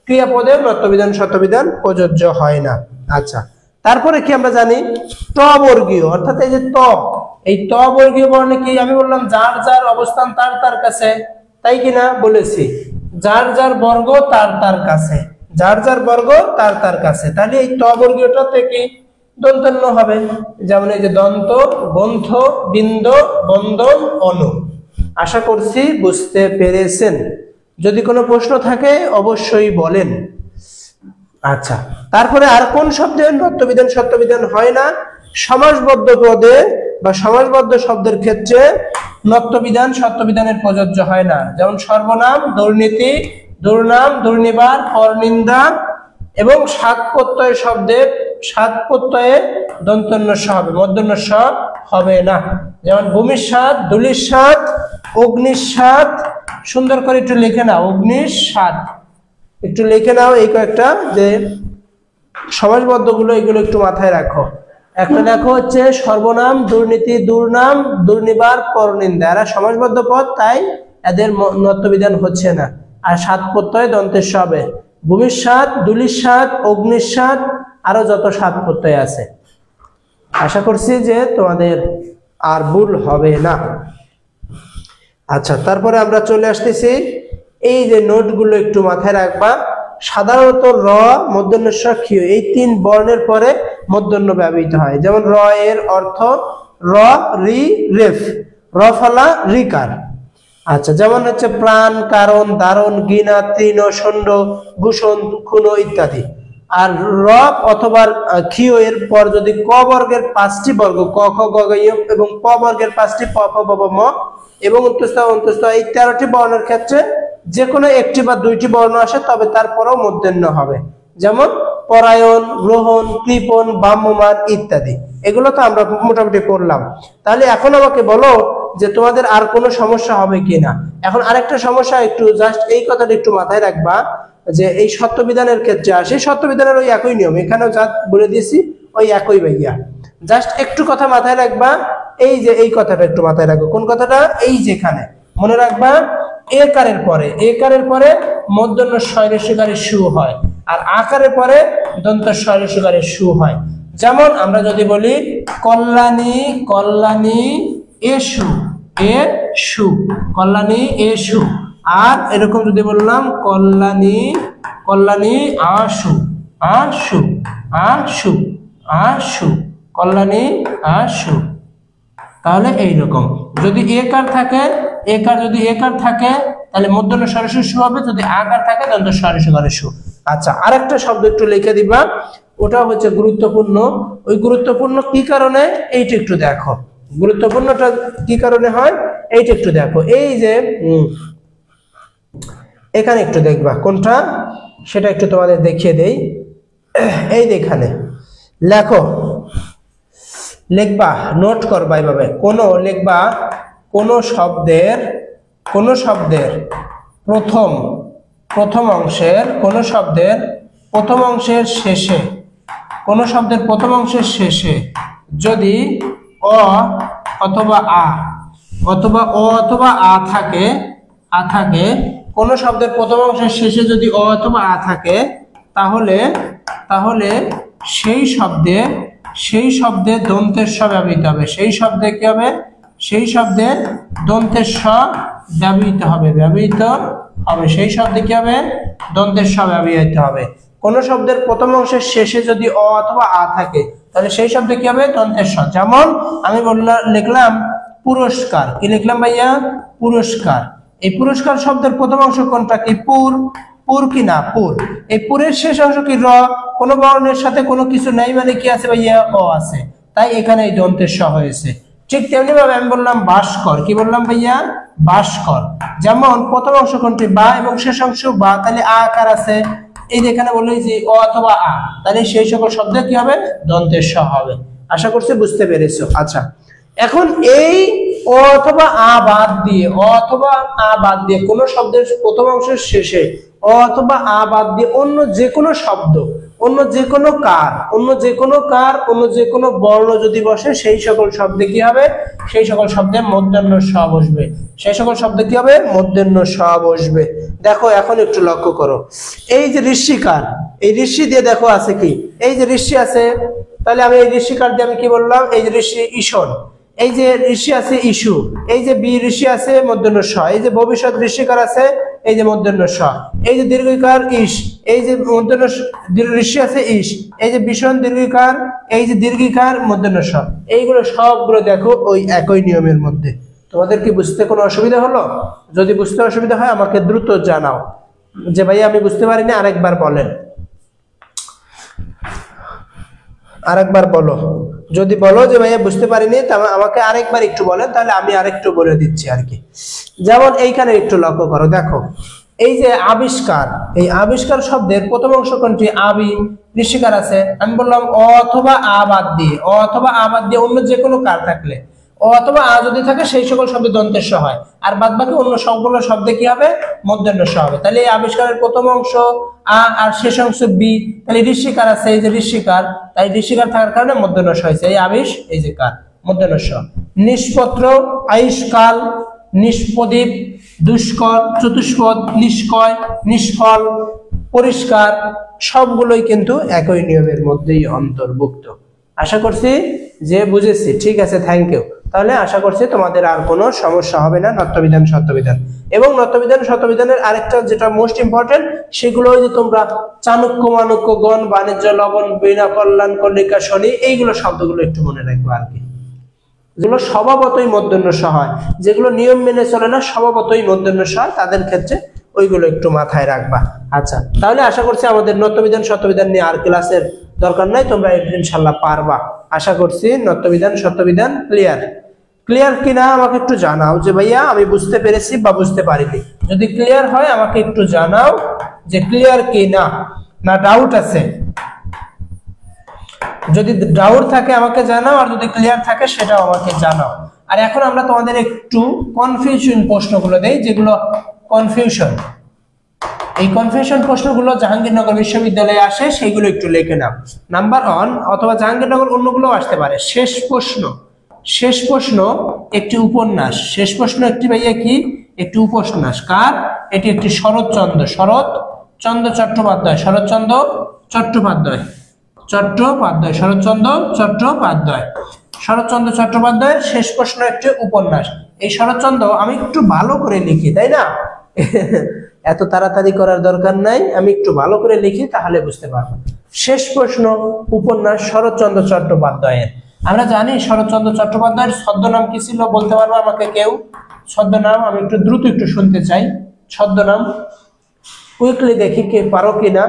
ক্রিয়াপদের নত্যবিধান সত্যবিধান প্রযোজ্য হয় না। আচ্ছা, তারপরে কি আমরা জানি? ট বর্গীয়, অর্থাৎ এই যে এই ট বর্গীয় বর্ণে কি আমি বললাম? যার যার অবস্থান তার কাছে, তাই কিনা বলেছি? যার যার বর্গ তার কাছে, যার যার বর্গ তার কাছে। তাহলে এই ট বর্গীয়টাতে কি দন্তের ন হবে। যেমন এই যে দন্ত, গ্রন্থ, বিন্দ, বন্ধন, অনু। আশা করছি বুঝতে পেরেছেন। যদি কোনো প্রশ্ন থাকে অবশ্যই বলেন। আচ্ছা, তারপরে আর কোন শব্দের নত্যবিধান সত্যবিধান হয় না? সমাসবদ্ধ পদে বা সমাসবদ্ধ শব্দের ক্ষেত্রে নত্যবিধান সত্যবিধানের প্রযোজ্য হয় না। যেমন সর্বনাম, দুর্নীতি, দুর্নাম, দুর্নিবার, পরনিন্দা এবং সাত প্রত্যয় শব্দের সাত প্রত্যয়ে দন্তন্য স হবে, মূর্ধন্য স হবে না। যেমন ভূমির স্বাদ, ধুলির স্বাদ, অগ্নির স্বাদ। সুন্দর করে একটু লিখে নাও, অগ্নির স্বাদ একটু লিখে নাও। এই কয়েকটা যে সমাসবদ্ধ গুলো এগুলো একটু মাথায় রাখো। একটা দেখো হচ্ছে সর্বনাম, দুর্নীতি, দুর্নাম, দুর্নিবার, পরনিন্দা। এরা সমাসবদ্ধ পদ, তাই এদের নত্যবিধান হচ্ছে না। আর সাত প্রত্যয় দন্তের স হবে। ভূমির স্বাদ, ধুলির স্বাদ, অগ্নির স্বাদ, আরো যত সাত প্রত্যয় আছে। আশা করছি যে তোমাদের আর ভুল হবে না। আচ্ছা, তারপরে আমরা চলে আসতেছি, এই যে নোটগুলো একটু মাথায় রাখবা। সাধারণত র, মূর্ধন্য ষ, ক্ষীয় এই তিন বর্ণের পরে মূর্ধন্য ব্যবহৃত হয়। যেমন র এর অর্থ র, রি, রেফ, র ফলা, রিকার। আচ্ছা, যেমন হচ্ছে প্রাণ, কারণ, ধারণ, গিনা, তৃণ, ষণ্ড, ভূষণ, খুন ইত্যাদি। আর র অথবা ক্ষীয় এর পর যদি ক বর্গের 5টি বর্গ ক, খ, গ, ঘ, ঞ এবং প বর্গের 5টি প, ফ, ব, ভ, ম এবং অন্তস্থ এই 13টি বর্ণের ক্ষেত্রে যে কোনো একটি বা দুইটি বর্ণ আসে, তবে তারপরেও মূর্ধন্য হবে। যেমন পরায়ণ, গ্রহণ, কৃপণ, ব্রাহ্মমান ইত্যাদি। এগুলো তো আমরা মোটামুটি পড়লাম। তাহলে এখন আমাকে বলো যে তোমাদের আর কোনো সমস্যা হবে কিনা। এখন আরেকটা সমস্যা, একটু জাস্ট এই কথাটা একটু মাথায় রাখবা যে এই সত্যবিধানের ক্ষেত্রে আসে, সত্যবিধানের ওই একই নিয়ম, এখানেও যা বলে দিয়েছি ওই একই ভাইয়া। জাস্ট একটু কথা মাথায় রাখবা, এই যে এই কথাটা একটু মাথায় রাখবো। কোন কথাটা? এই যেখানে মনে রাখবা, একারের পরে মূর্ধন্য ষয়রেশকারের সু হয়, আর আকারের পরে দন্ত ষয়রেশকারের সু হয়। যেমন আমরা যদি বলি কল্যাণী, কল্যাণী এসু, এ সু, কল্যাণী এসু। আর এরকম যদি বললাম কল্যাণী, কল্যাণী আশু, আশু, আশু, আশু, কল্যাণী আশু। তাহলে এইরকম যদি একার থাকে, যদি একার থাকে তাহলে মূর্ধন্য ষয়রেশকারের সু হবে, যদি আকার থাকে দন্ত ষয়রেশকারের সু। আচ্ছা, আরেকটা শব্দ একটু লিখে দিবা, ওটা হচ্ছে গুরুত্বপূর্ণ। ওই গুরুত্বপূর্ণ কি কারণে এইটা একটু দেখো, গুরুত্বপূর্ণটা কি কারণে হয় এইটা একটু দেখো। এই যে এখানে একটু দেখবা, কোনটা সেটা একটু তোমাদের দেখিয়ে দেই। এই যে এখানে লেখো, লিখবা, নোট করবা এইভাবে। লিখবা কোন শব্দের প্রথম অংশের শেষে, যদি অ অথবা আ অথবা অ অথবা আ থাকে, কোন শব্দের প্রথম অংশের শেষে যদি অ অথবা আ থাকে, তাহলে সেই শব্দে দন্তের স ব্যবহৃত হবে। সেই শব্দে কি হবে? সেই শব্দে দন্তের স ব্যবহৃত হবে, সেই শব্দে কি হবে? দন্তের স ব্যবহৃত হবে। কোন শব্দের প্রথম অংশের শেষে যদি অ অথবা আ থাকে, তাহলে সেই শব্দে কি হবে? দন্তের স। যেমন আমি লিখলাম পুরস্কার। কি লিখলাম ভাইয়া? পুরস্কার। এই পুরস্কার শব্দের প্রথম অংশ কোনটা? কি পুর কি না? পুর। এই পুরের শেষ অংশ কি? র। কোন বর্ণের সাথে কোনো কিছু নাই, মানে কি আছে ভাইয়া? অ আছে, তাই এখানে এই দন্তের স হয়েছে। ঠিক তেমনি ভাবে আমি বললাম ভাস্কর। কি বললাম ভাইয়া? ভাস্কর। যেমন প্রথম অংশ কোনটি? বা এবং শেষ অংশ বা, তাহলে আ আকার আছে। এই যে এখানে বললো যে অ অথবা আ, তাহলে সেই সকল শব্দে কি হবে? দন্তের স হবে। আশা করছি বুঝতে পেরেছো। আচ্ছা, এখন এই অ অথবা আ বাদ দিয়ে কোন শব্দের প্রথম অংশের শেষে অ অথবা আ বাদ দিয়ে অন্য যে কোনো শব্দ, অন্য যে কোনো বর্ণ যদি বসে, সেই সকল শব্দে কি হবে? সেই সকল শব্দে মূর্ধন্য স বসবে। মূর্ধন্য স বসবে। দেখো এখন একটু লক্ষ্য করো, এই যে ঋষিকার, এই ঋষি দিয়ে দেখো আছে কি? এই যে ঋষি আছে, তাহলে আমি এই ঋষিকার দিয়ে আমি কি বললাম? এই যে ঋষি ঈশন, এই যে ঋষি আছে ইস্যু, এই যে বি ঋষি আছে মূর্ধন্য স, এই যে ভবিষ্যৎ ঋষিকার আছে, এই যে মূর্ধন্য স, এই যে দীর্ঘিকার ইস, এই যে মূর্ধন্য ঋষি আছে ইস, এই যে ভীষণ দীর্ঘিকার, এই যে দীর্ঘিকার মূর্ধন্য স। এইগুলো সবগুলো দেখো ওই একই নিয়মের মধ্যে। তোমাদের কি বুঝতে কোনো অসুবিধা হলো? যদি বুঝতে অসুবিধা হয় আমাকে দ্রুত জানাও যে ভাই আমি বুঝতে পারিনি, আরেকবার বলেন। আরেকবার বলো, যদি বলো যে ভাইয়া বুঝতে পারিনি তাহলে আমাকে আরেকবার একটু বলেন, তাহলে আমি আরেকটু বলে দিচ্ছি আর কি। যেমন এইখানে একটু লক্ষ্য করো, দেখো এই যে আবিষ্কার, এই আবিষ্কার শব্দের প্রথম অংশ কোনটি? আবি, ঋষিকার আছে। আমি বললাম অথবা আবাদ দিয়ে, অথবা আবাদ দিয়ে অন্য যে কোনো কার থাকলে, অথবা আ যদি থাকে সেই সকল শব্দে দন্তের স হয়, আর বাদ বাকি অন্য সবগুলো শব্দে কি হবে? মূর্ধন্য স হবে। তাহলে এই আবিষ্কারের প্রথম অংশ আ আর শেষ অংশ বি, তাহলে ঋষিকার আছে, এই যে ঋষিকার, তাই ঋষিকার থাকার কারণে মূর্ধন্য স হয়েছে। এই আবিষ, এই যে কার, মূর্ধন্য স। নিষ্পত্র, আয়ুষ্কাল, নিষ্পদীপ, দুষ্কর, চতুষ্পদ, নিষ্কয়, নিষ্ফল, পরিষ্কার, সবগুলোই কিন্তু একই নিয়মের মধ্যেই অন্তর্ভুক্ত। আশা করছি যে বুঝেছি। ঠিক আছে, থ্যাংক ইউ। তাহলে আশা করছি তোমাদের আর কোনো সমস্যা হবে না নত্যবিধান সত্যবিধান। এবং নত্যবিধান সত্যবিধানের আরেকটা যেটা মোস্ট ইম্পর্টেন্ট, সেগুলো যে তোমরা চাণক্য, মাণক্য, গণ, বাণিজ্য, লবণ, বীণা, কল্যাণ, কলিকা, শনি, এইগুলো শব্দগুলো একটু মনে রাখবো আর কি। যেগুলো স্বভাবতই মূর্ধন্য স হয়, যেগুলো নিয়ম মেনে চলে না, স্বভাবতই মূর্ধন্য স হয়, তাদের ক্ষেত্রে ওইগুলো একটু মাথায় রাখবা। আচ্ছা, তাহলে আশা করছি আমাদের নত্যবিধান সত্যবিধান নিয়ে আর ক্লাসের দরকার নাই, তোমরা ইনশাল্লাহ পারবা। আশা করছি নত্যবিধান সত্যবিধান ক্লিয়ার। ক্লিয়ার কিনা আমাকে একটু জানাও যে ভাইয়া আমি বুঝতে পেরেছি বা বুঝতে পারিনি। যদি ক্লিয়ার হয় আমাকে একটু জানাও যে ক্লিয়ার কিনা, না ডাউট আছে। যদি ডাউট থাকে আমাকে জানাও, আর যদি ক্লিয়ার থাকে সেটাও আমাকে জানাও। আর এখন আমরা তোমাদের একটু কনফিউশন প্রশ্নগুলো দেই, যেগুলো কনফিউশন, এই কনফিউশন প্রশ্নগুলো জাহাঙ্গীরনগর বিশ্ববিদ্যালয়ে আসে, সেইগুলো একটু লিখে নাও। নাম্বার 1, অথবা জাহাঙ্গীরনগর অন্যগুলো আসতে পারে। শেষ প্রশ্ন, শেষ প্রশ্ন একটি উপন্যাস। শেষ প্রশ্ন একটি ভাইয়া কি? একটি উপন্যাস। কার? এটি একটি শরৎচন্দ্র, শরৎচন্দ্র চট্টোপাধ্যায়, শরৎচন্দ্র চট্টোপাধ্যায়, চট্টোপাধ্যায়, শরৎচন্দ্র চট্টোপাধ্যায়, শরৎচন্দ্র চট্টোপাধ্যায়ের শেষ প্রশ্ন একটি উপন্যাস। এই শরৎচন্দ্র আমি একটু ভালো করে লিখি, তাই না? এত তাড়াতাড়ি করার দরকার নাই, আমি একটু ভালো করে লিখি তাহলে বুঝতে পারবো। শেষ প্রশ্ন উপন্যাস শরৎচন্দ্র চট্টোপাধ্যায়ের। আমরা জানি শরৎচন্দ্র চট্টোপাধ্যায়ের ছদ্মনাম কি ছিল, বলতে পারবো আমাকে কেউ? ছদ্মনাম আমি একটু দ্রুত একটু শুনতে চাই। ছদ্মনাম কুইকলি দেখি কে পারো কিনা।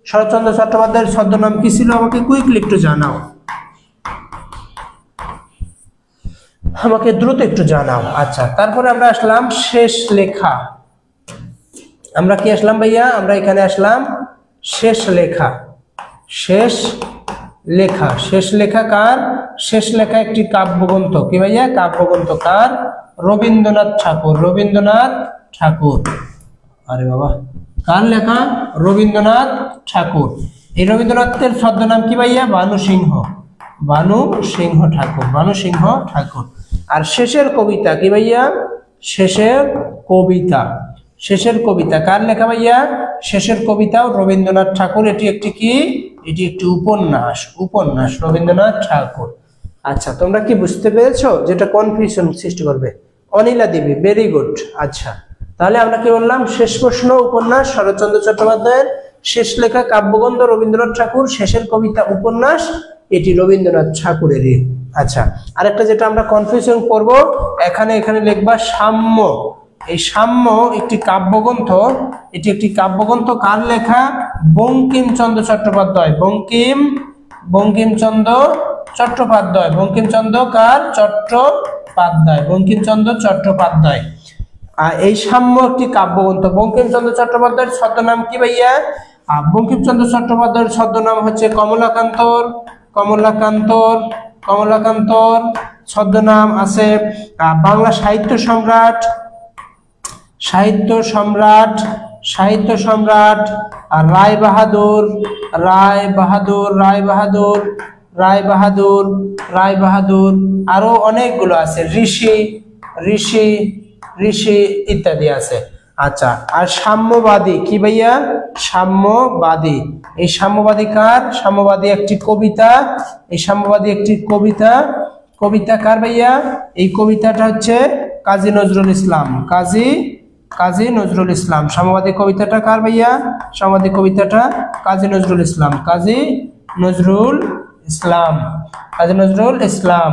শরৎচন্দ্র চট্টোপাধ্যায়ের ছদ্মনাম কি ছিল আমাকে কুইকলি একটু জানাও, আমাকে দ্রুত একটু জানাও। আচ্ছা, তারপরে আমরা আসলাম শেষ লেখা। আমরা কি আসলাম ভাইয়া? আমরা এখানে আসলাম শেষ লেখা। শেষ লেখা, শেষ লেখা কার? শেষ লেখা একটি কাব্যগ্রন্থ। কি ভাইয়া? কাব্যগ্রন্থ। কার? রবীন্দ্রনাথ ঠাকুর, রবীন্দ্রনাথ ঠাকুর। আরে বাবা, কার লেখা? রবীন্দ্রনাথ ঠাকুর। এই রবীন্দ্রনাথের ছদ্মনাম কি ভাইয়া? বানু সিংহ, বানু সিংহ ঠাকুর, বানু সিংহ ঠাকুর। আর শেষের কবিতা কি ভাইয়া? শেষের কবিতা, শেষের কবিতা কার লেখা ভাইয়া? শেষের কবিতাও রবীন্দ্রনাথ ঠাকুর। এটি একটি কি? এটি একটি উপন্যাস, উপন্যাস রবীন্দ্রনাথ ঠাকুর। আচ্ছা, তোমরা কি বুঝতে পেরেছো? যেটা কনফিউশন সৃষ্টি করবে। অনিলা দেবী, ভেরি গুড। আচ্ছা, তাহলে আমরা কি বললাম? শেষ প্রশ্ন উপন্যাস শরৎচন্দ্র চট্টোপাধ্যায়ের, শেষ লেখা কাব্যগ্রন্থ রবীন্দ্রনাথ ঠাকুর, শেষের কবিতা উপন্যাস এটি রবীন্দ্রনাথ ঠাকুরেরই। আচ্ছা, আরেকটা যেটা আমরা কনফিউশন করব, এখানে লিখবা সাম্য। এই সাম্য একটি কাব্যগ্রন্থ, এটি একটি কাব্যগ্রন্থ। কার লেখা? বঙ্কিমচন্দ্র চট্টোপাধ্যায়, বঙ্কিমচন্দ্র চট্টোপাধ্যায়, বঙ্কিমচন্দ্র কার? চট্টোপাধ্যায়, বঙ্কিমচন্দ্র চট্টোপাধ্যায়। আর এই সাম্য একটি কাব্যগ্রন্থ। বঙ্কিমচন্দ্র চট্টোপাধ্যায়ের ছদ্মনাম কি ভাইয়া? বঙ্কিমচন্দ্র চট্টোপাধ্যায়ের ছদ্মনাম হচ্ছে কমলাকান্তর, কমলাকান্তর, কমলাকান্তর। ছদ্মনাম আছে বাংলা সাহিত্য সম্রাট, সাহিত্য সম্রাট, সাহিত্য সম্রাট, আর রায় বাহাদুর, রায় বাহাদুর, রায় বাহাদুর, রায় বাহাদুর, রায় বাহাদুর। আরো অনেকগুলো আছে, ঋষি, ঋষি, ঋষি ইত্যাদি আছে। আচ্ছা, আর সাম্যবাদী কি ভাইয়া? সাম্যবাদী। এই সাম্যবাদী কার? সাম্যবাদী একটি কবিতা। এই সাম্যবাদী একটি কবিতা। কবিতা কার ভাইয়া? এই কবিতাটা হচ্ছে কাজী নজরুল ইসলাম, কাজী নজরুল ইসলাম। সাম্যবাদী কবিতাটা কার ভাইয়া? সাম্যবাদী কবিতাটা কাজী নজরুল ইসলাম, কাজী নজরুল ইসলাম, কাজী নজরুল ইসলাম।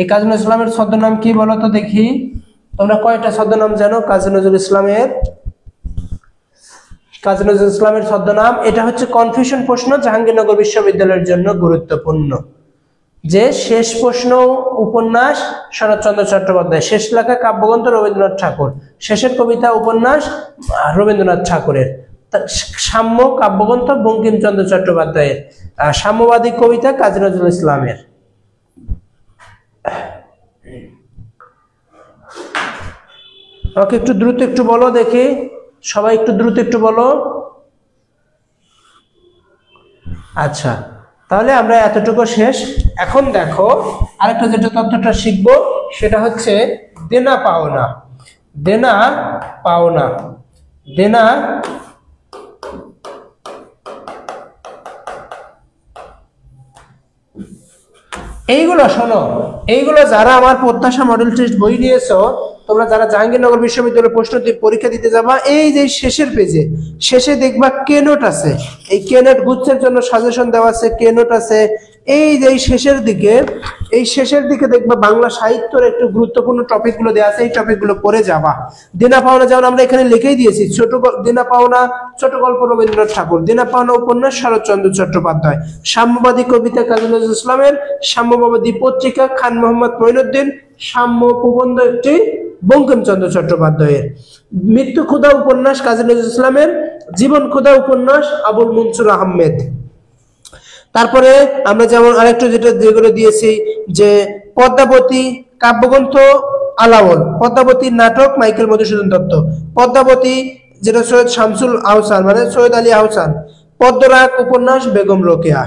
এই কাজী নজরুল ইসলামের ছদ্মনাম কি বলো তো দেখি? তোমরা কয়টা ছদ্মনাম জানো কাজী নজরুল ইসলামের? কাজী নজরুল ইসলামের ছদ্মনাম। এটা হচ্ছে কনফিউশন প্রশ্ন, জাহাঙ্গীরনগর বিশ্ববিদ্যালয়ের জন্য গুরুত্বপূর্ণ। যে শেষ প্রশ্ন উপন্যাস শরৎচন্দ্র চট্টোপাধ্যায়, শেষ লেখা কাব্যগ্রন্থ রবীন্দ্রনাথ ঠাকুর, শেষের কবিতা উপন্যাস রবীন্দ্রনাথ ঠাকুরের, সাম্য কাব্যগ্রন্থ বঙ্কিমচন্দ্র চট্টোপাধ্যায়ের, সাম্যবাদী কবিতা কাজী নজরুল ইসলামের। ওকে, একটু দ্রুত একটু বলো দেখি, সবাই একটু দ্রুত একটু বলো। আচ্ছা, তাহলে আমরা এতটুকু শেষ। এখন দেখো আরেকটা যেটা তথ্যটা শিখবো সেটা হচ্ছে দেনা পাওনা। দেনা পাওনা, দেনা এইগুলো শোনো, এইগুলো যারা আমার প্রত্যাশা মডেল টেস্ট বই নিয়েছো, তোমরা যারা জাহাঙ্গীরনগর বিশ্ববিদ্যালয়ে প্রশ্ন পরীক্ষা দিতে যাবা, এই যে শেষের পেজে শেষে দেখবা কে নোট আছে। এই কে নোট গুচ্ছের জন্য সাজেশন দেওয়া আছে, কে নোট আছে। এই যে শেষের দিকে দেখবা বাংলা সাহিত্যের একটু গুরুত্বপূর্ণ টপিকগুলো দেওয়া আছে, এই টপিকগুলো পড়ে যাবা। দেনা পাওনা যেমন আমরা এখানে লিখেই দিয়েছি, দেনা পাওনা ছোট গল্প রবীন্দ্রনাথ ঠাকুর, দেনা পাওনা উপন্যাস শরৎচন্দ্র চট্টোপাধ্যায়, সাম্যবাদী কবিতা কাজী নজরুল ইসলামের, সাম্যবাদী পত্রিকা খান মোহাম্মদ মঈনুদ্দিন, সাম্য প্রবন্ধ একটি বঙ্কিমচন্দ্র চট্টোপাধ্যায়ের, মৃত্যু ক্ষুধা উপন্যাস কাজী নজরুল ইসলামের, জীবন ক্ষুধা উপন্যাস আবুল মনসুর আহমেদ। তারপরে আমরা যেমন আরেকটু যেগুলো দিয়েছি যে পদ্মাবতী কাব্যগ্রন্থ আলাওল, পদ্মাবতী নাটক মাইকেল মধুসূদন দত্ত, পদ্মাবতী যেটা সৈয়দ শামসুল আহসান মানে সৈয়দ আলী আহসান, পদ্মরাগ উপন্যাস বেগম রোকেয়া,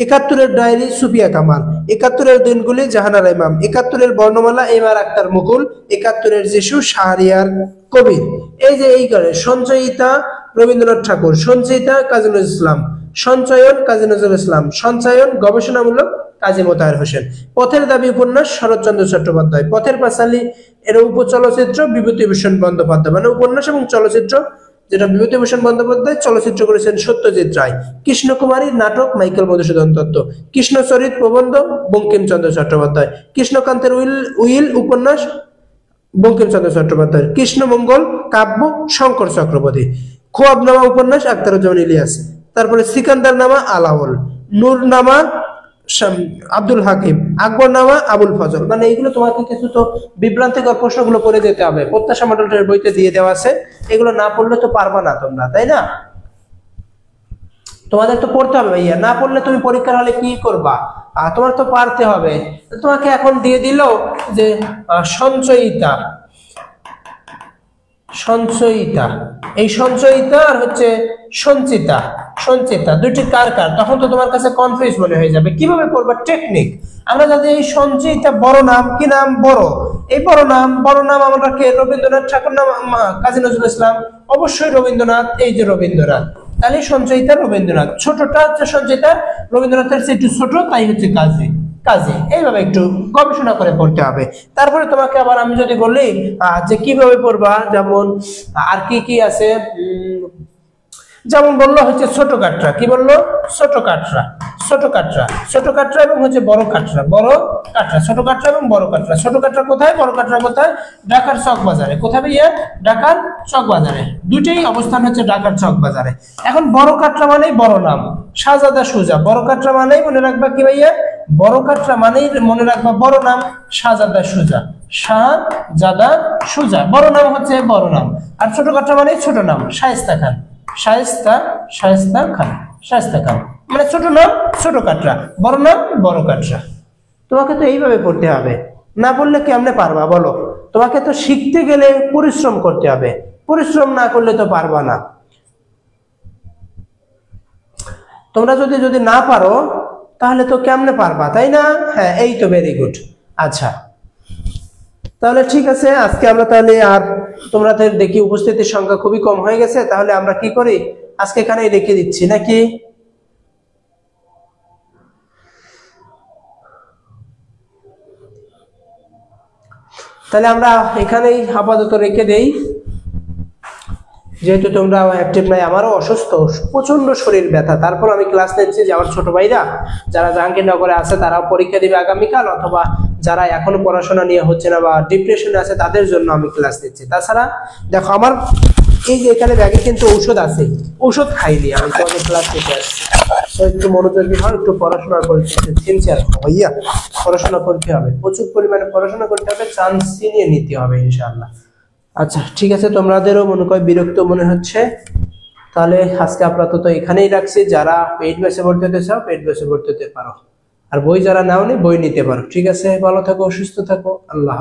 ৭১-এর ডায়েরি সুফিয়া কামাল, ৭১-এর দিনগুলি জাহানারা ইমাম, ৭১-এর বর্ণমালা এমআর আক্তার মুকুল, ৭১-এর যিশু শাহরিয়ার কবির। এই যে এই করে সঞ্চয়িতা রবীন্দ্রনাথ ঠাকুর, সঞ্চয়িতা কাজী নজরুল ইসলাম, সঞ্চয়ন কাজী নজরুল ইসলাম, সঞ্চয়ন গবেষণামূলক কাজী মোতাহার হোসেন, পথের দাবি উপন্যাস শরৎচন্দ্র চট্টোপাধ্যায়, পথের পাঁচালী এর উপচলচ্চিত্র বিভূতিভূষণ বন্দ্যোপাধ্যায়, মানে উপন্যাস এবং চলচ্চিত্র যেটা বিভূতিভূষণ বন্দ্যোপাধ্যায়, চলচ্চিত্র করেছেন সত্যজিৎ রায়, কৃষ্ণকুমারী নাটক মাইকেল মধুসূদন দত্ত, কৃষ্ণচরিত প্রবন্ধ বঙ্কিমচন্দ্র চট্টোপাধ্যায়, কৃষ্ণকান্তের উইল উপন্যাস বঙ্কিমচন্দ্র চট্টোপাধ্যায়, কৃষ্ণমঙ্গল কাব্য শঙ্কর চক্রবর্তী, খোয়াবনামা উপন্যাস আখতারুজ্জামান ইলিয়াস, তারপরে সিকান্দার নামা আলাওল, নূর নামা আব্দুল হাকিম, আকবর নামা আবুল ফজল। মানে এইগুলো তোমাকে কিছু তো বিভ্রান্তিকর প্রশ্নগুলো করে দিতে হবে, প্রত্যাশা মডেলের বইতে দিয়ে দেওয়া আছে, এগুলো না পড়লে তো পারবা না তোমরা, তাই না? তোমাদের তো পড়তে হবে ভাইয়া, না পড়লে তুমি পরীক্ষার হলে কি করবা? তোমার তো পারতে হবে। তোমাকে এখন দিয়ে দিল যে সঞ্চয়িতা, সঞ্চয়িতা, এই সঞ্চয়িতা আর হচ্ছে সঞ্চিতা, সঞ্চিতা দুটি কার কার, তখন তো তোমার কাছে কনফিউজ মনে হয়ে যাবে কিভাবে পড়বা। টেকনিক আমরা যদি এই সঞ্চয়িতা বড় নাম, কি নাম? বড়। এই বড় নাম আমরা কে? রবীন্দ্রনাথ ঠাকুর নাম কাজী নজরুল ইসলাম, অবশ্যই রবীন্দ্রনাথ, এই যে রবীন্দ্রনাথ, তাহলে সঞ্চয়িতা রবীন্দ্রনাথ, ছোটটা হচ্ছে সঞ্চয়িতা রবীন্দ্রনাথের চেয়ে একটু ছোট, তাই হচ্ছে কাজী। এইভাবে একটু গবেষণা করে পড়তে হবে। তারপরে তোমাকে আবার আমি যদি বলি যে কিভাবে পড়বা, যেমন আর কি আছে, যেমন বললো হচ্ছে ছোট কাটরা, কি বললো? ছোট কাটরা এবং হচ্ছে বড় কাটরা, ছোট কাটরা এবং বড় কাটরা। ছোট কাটরা কোথায়, বড় কাটরা কোথায়? ঢাকার চক বাজারে। কোথায় ভাইয়া? ঢাকার চক বাজারে, দুটেই অবস্থান হচ্ছে ঢাকার চক বাজারে। এখন বড় কাটরা মানেই বড় নাম, শাহজাদা সুজা। বড় কাটরা মানেই মনে রাখবা কি ভাইয়া? বড় কাটরা মানেই মনে রাখবা বড় নাম শাহজাদা সুজা, শাহজাদা সুজা, বড় নাম হচ্ছে বড় নাম। আর ছোট কাটরা মানেই ছোট নাম, শায়েস্তা খান, শায়েস্তা খান, মানে ছোট নাম ছোট কাটরা, বড় নাম বড় কাটরা। তোমাকে তো এইভাবে পড়তে হবে, না পড়লে কেমনে পারবা বলো? তোমাকে তো শিখতে গেলে পরিশ্রম করতে হবে, পরিশ্রম না করলে তো পারবা না। তোমরা যদি না পারো তাহলে তো কেমনে পারবা, তাই না? হ্যাঁ, এই তো ভেরি গুড। আচ্ছা, তাহলে ঠিক আছে, আজকে আমরা তাহলে আর তোমাদের দেখি উপস্থিতির সংখ্যা খুবই কম হয়ে গেছে, তাহলে আমরা কি করি আজকে এখানেই রেখে দিচ্ছি নাকি? তাহলে আমরা এখানেই আপাতত রেখে দেই, যেহেতু তোমরা অ্যাক্টিভ নাই। আমারও অসুস্থ, প্রচন্ড শরীর ব্যথা, তারপর আমি ক্লাস নিচ্ছি। যে আমার ছোট ভাইরা যারা জাহাঙ্গীরনগরে আছে তারাও পরীক্ষা দিবে আগামীকাল, অথবা যারা এখনো পড়াশোনা নিয়ে হচ্ছে না বা ডিপ্রেশনে আছে তাদের জন্য আমি ক্লাস নিচ্ছি। তাছাড়া দেখো আমার এই যে এখানে ব্যাগে কিন্তু ঔষধ আছে, ঔষধ খাইনি আমি, তোমাদের ক্লাস থেকে আসছি। তো একটু মনোযোগী হও, একটু পড়াশোনা করতে সিনসিয়ার ভাইয়া, পড়াশোনা করতে হবে, প্রচুর পরিমাণে পড়াশোনা করতে হবে, চান্স নিয়ে নিতে হবে ইনশাআল্লাহ। আচ্ছা ঠিক আছে, তোমাদেরও মনে হয় বিরক্ত মনে হচ্ছে, তাহলে আজকে আপাতত এখানেই রাখছি। যারা পেইড ব্যাচে ভর্তি হতে চাও পেইড ব্যাচে ভর্তি হতে পারো, আর বই যারা নাওনি বই নিতে পারো। ঠিক আছে, ভালো থাকো, সুস্থ থাকো, আল্লাহ।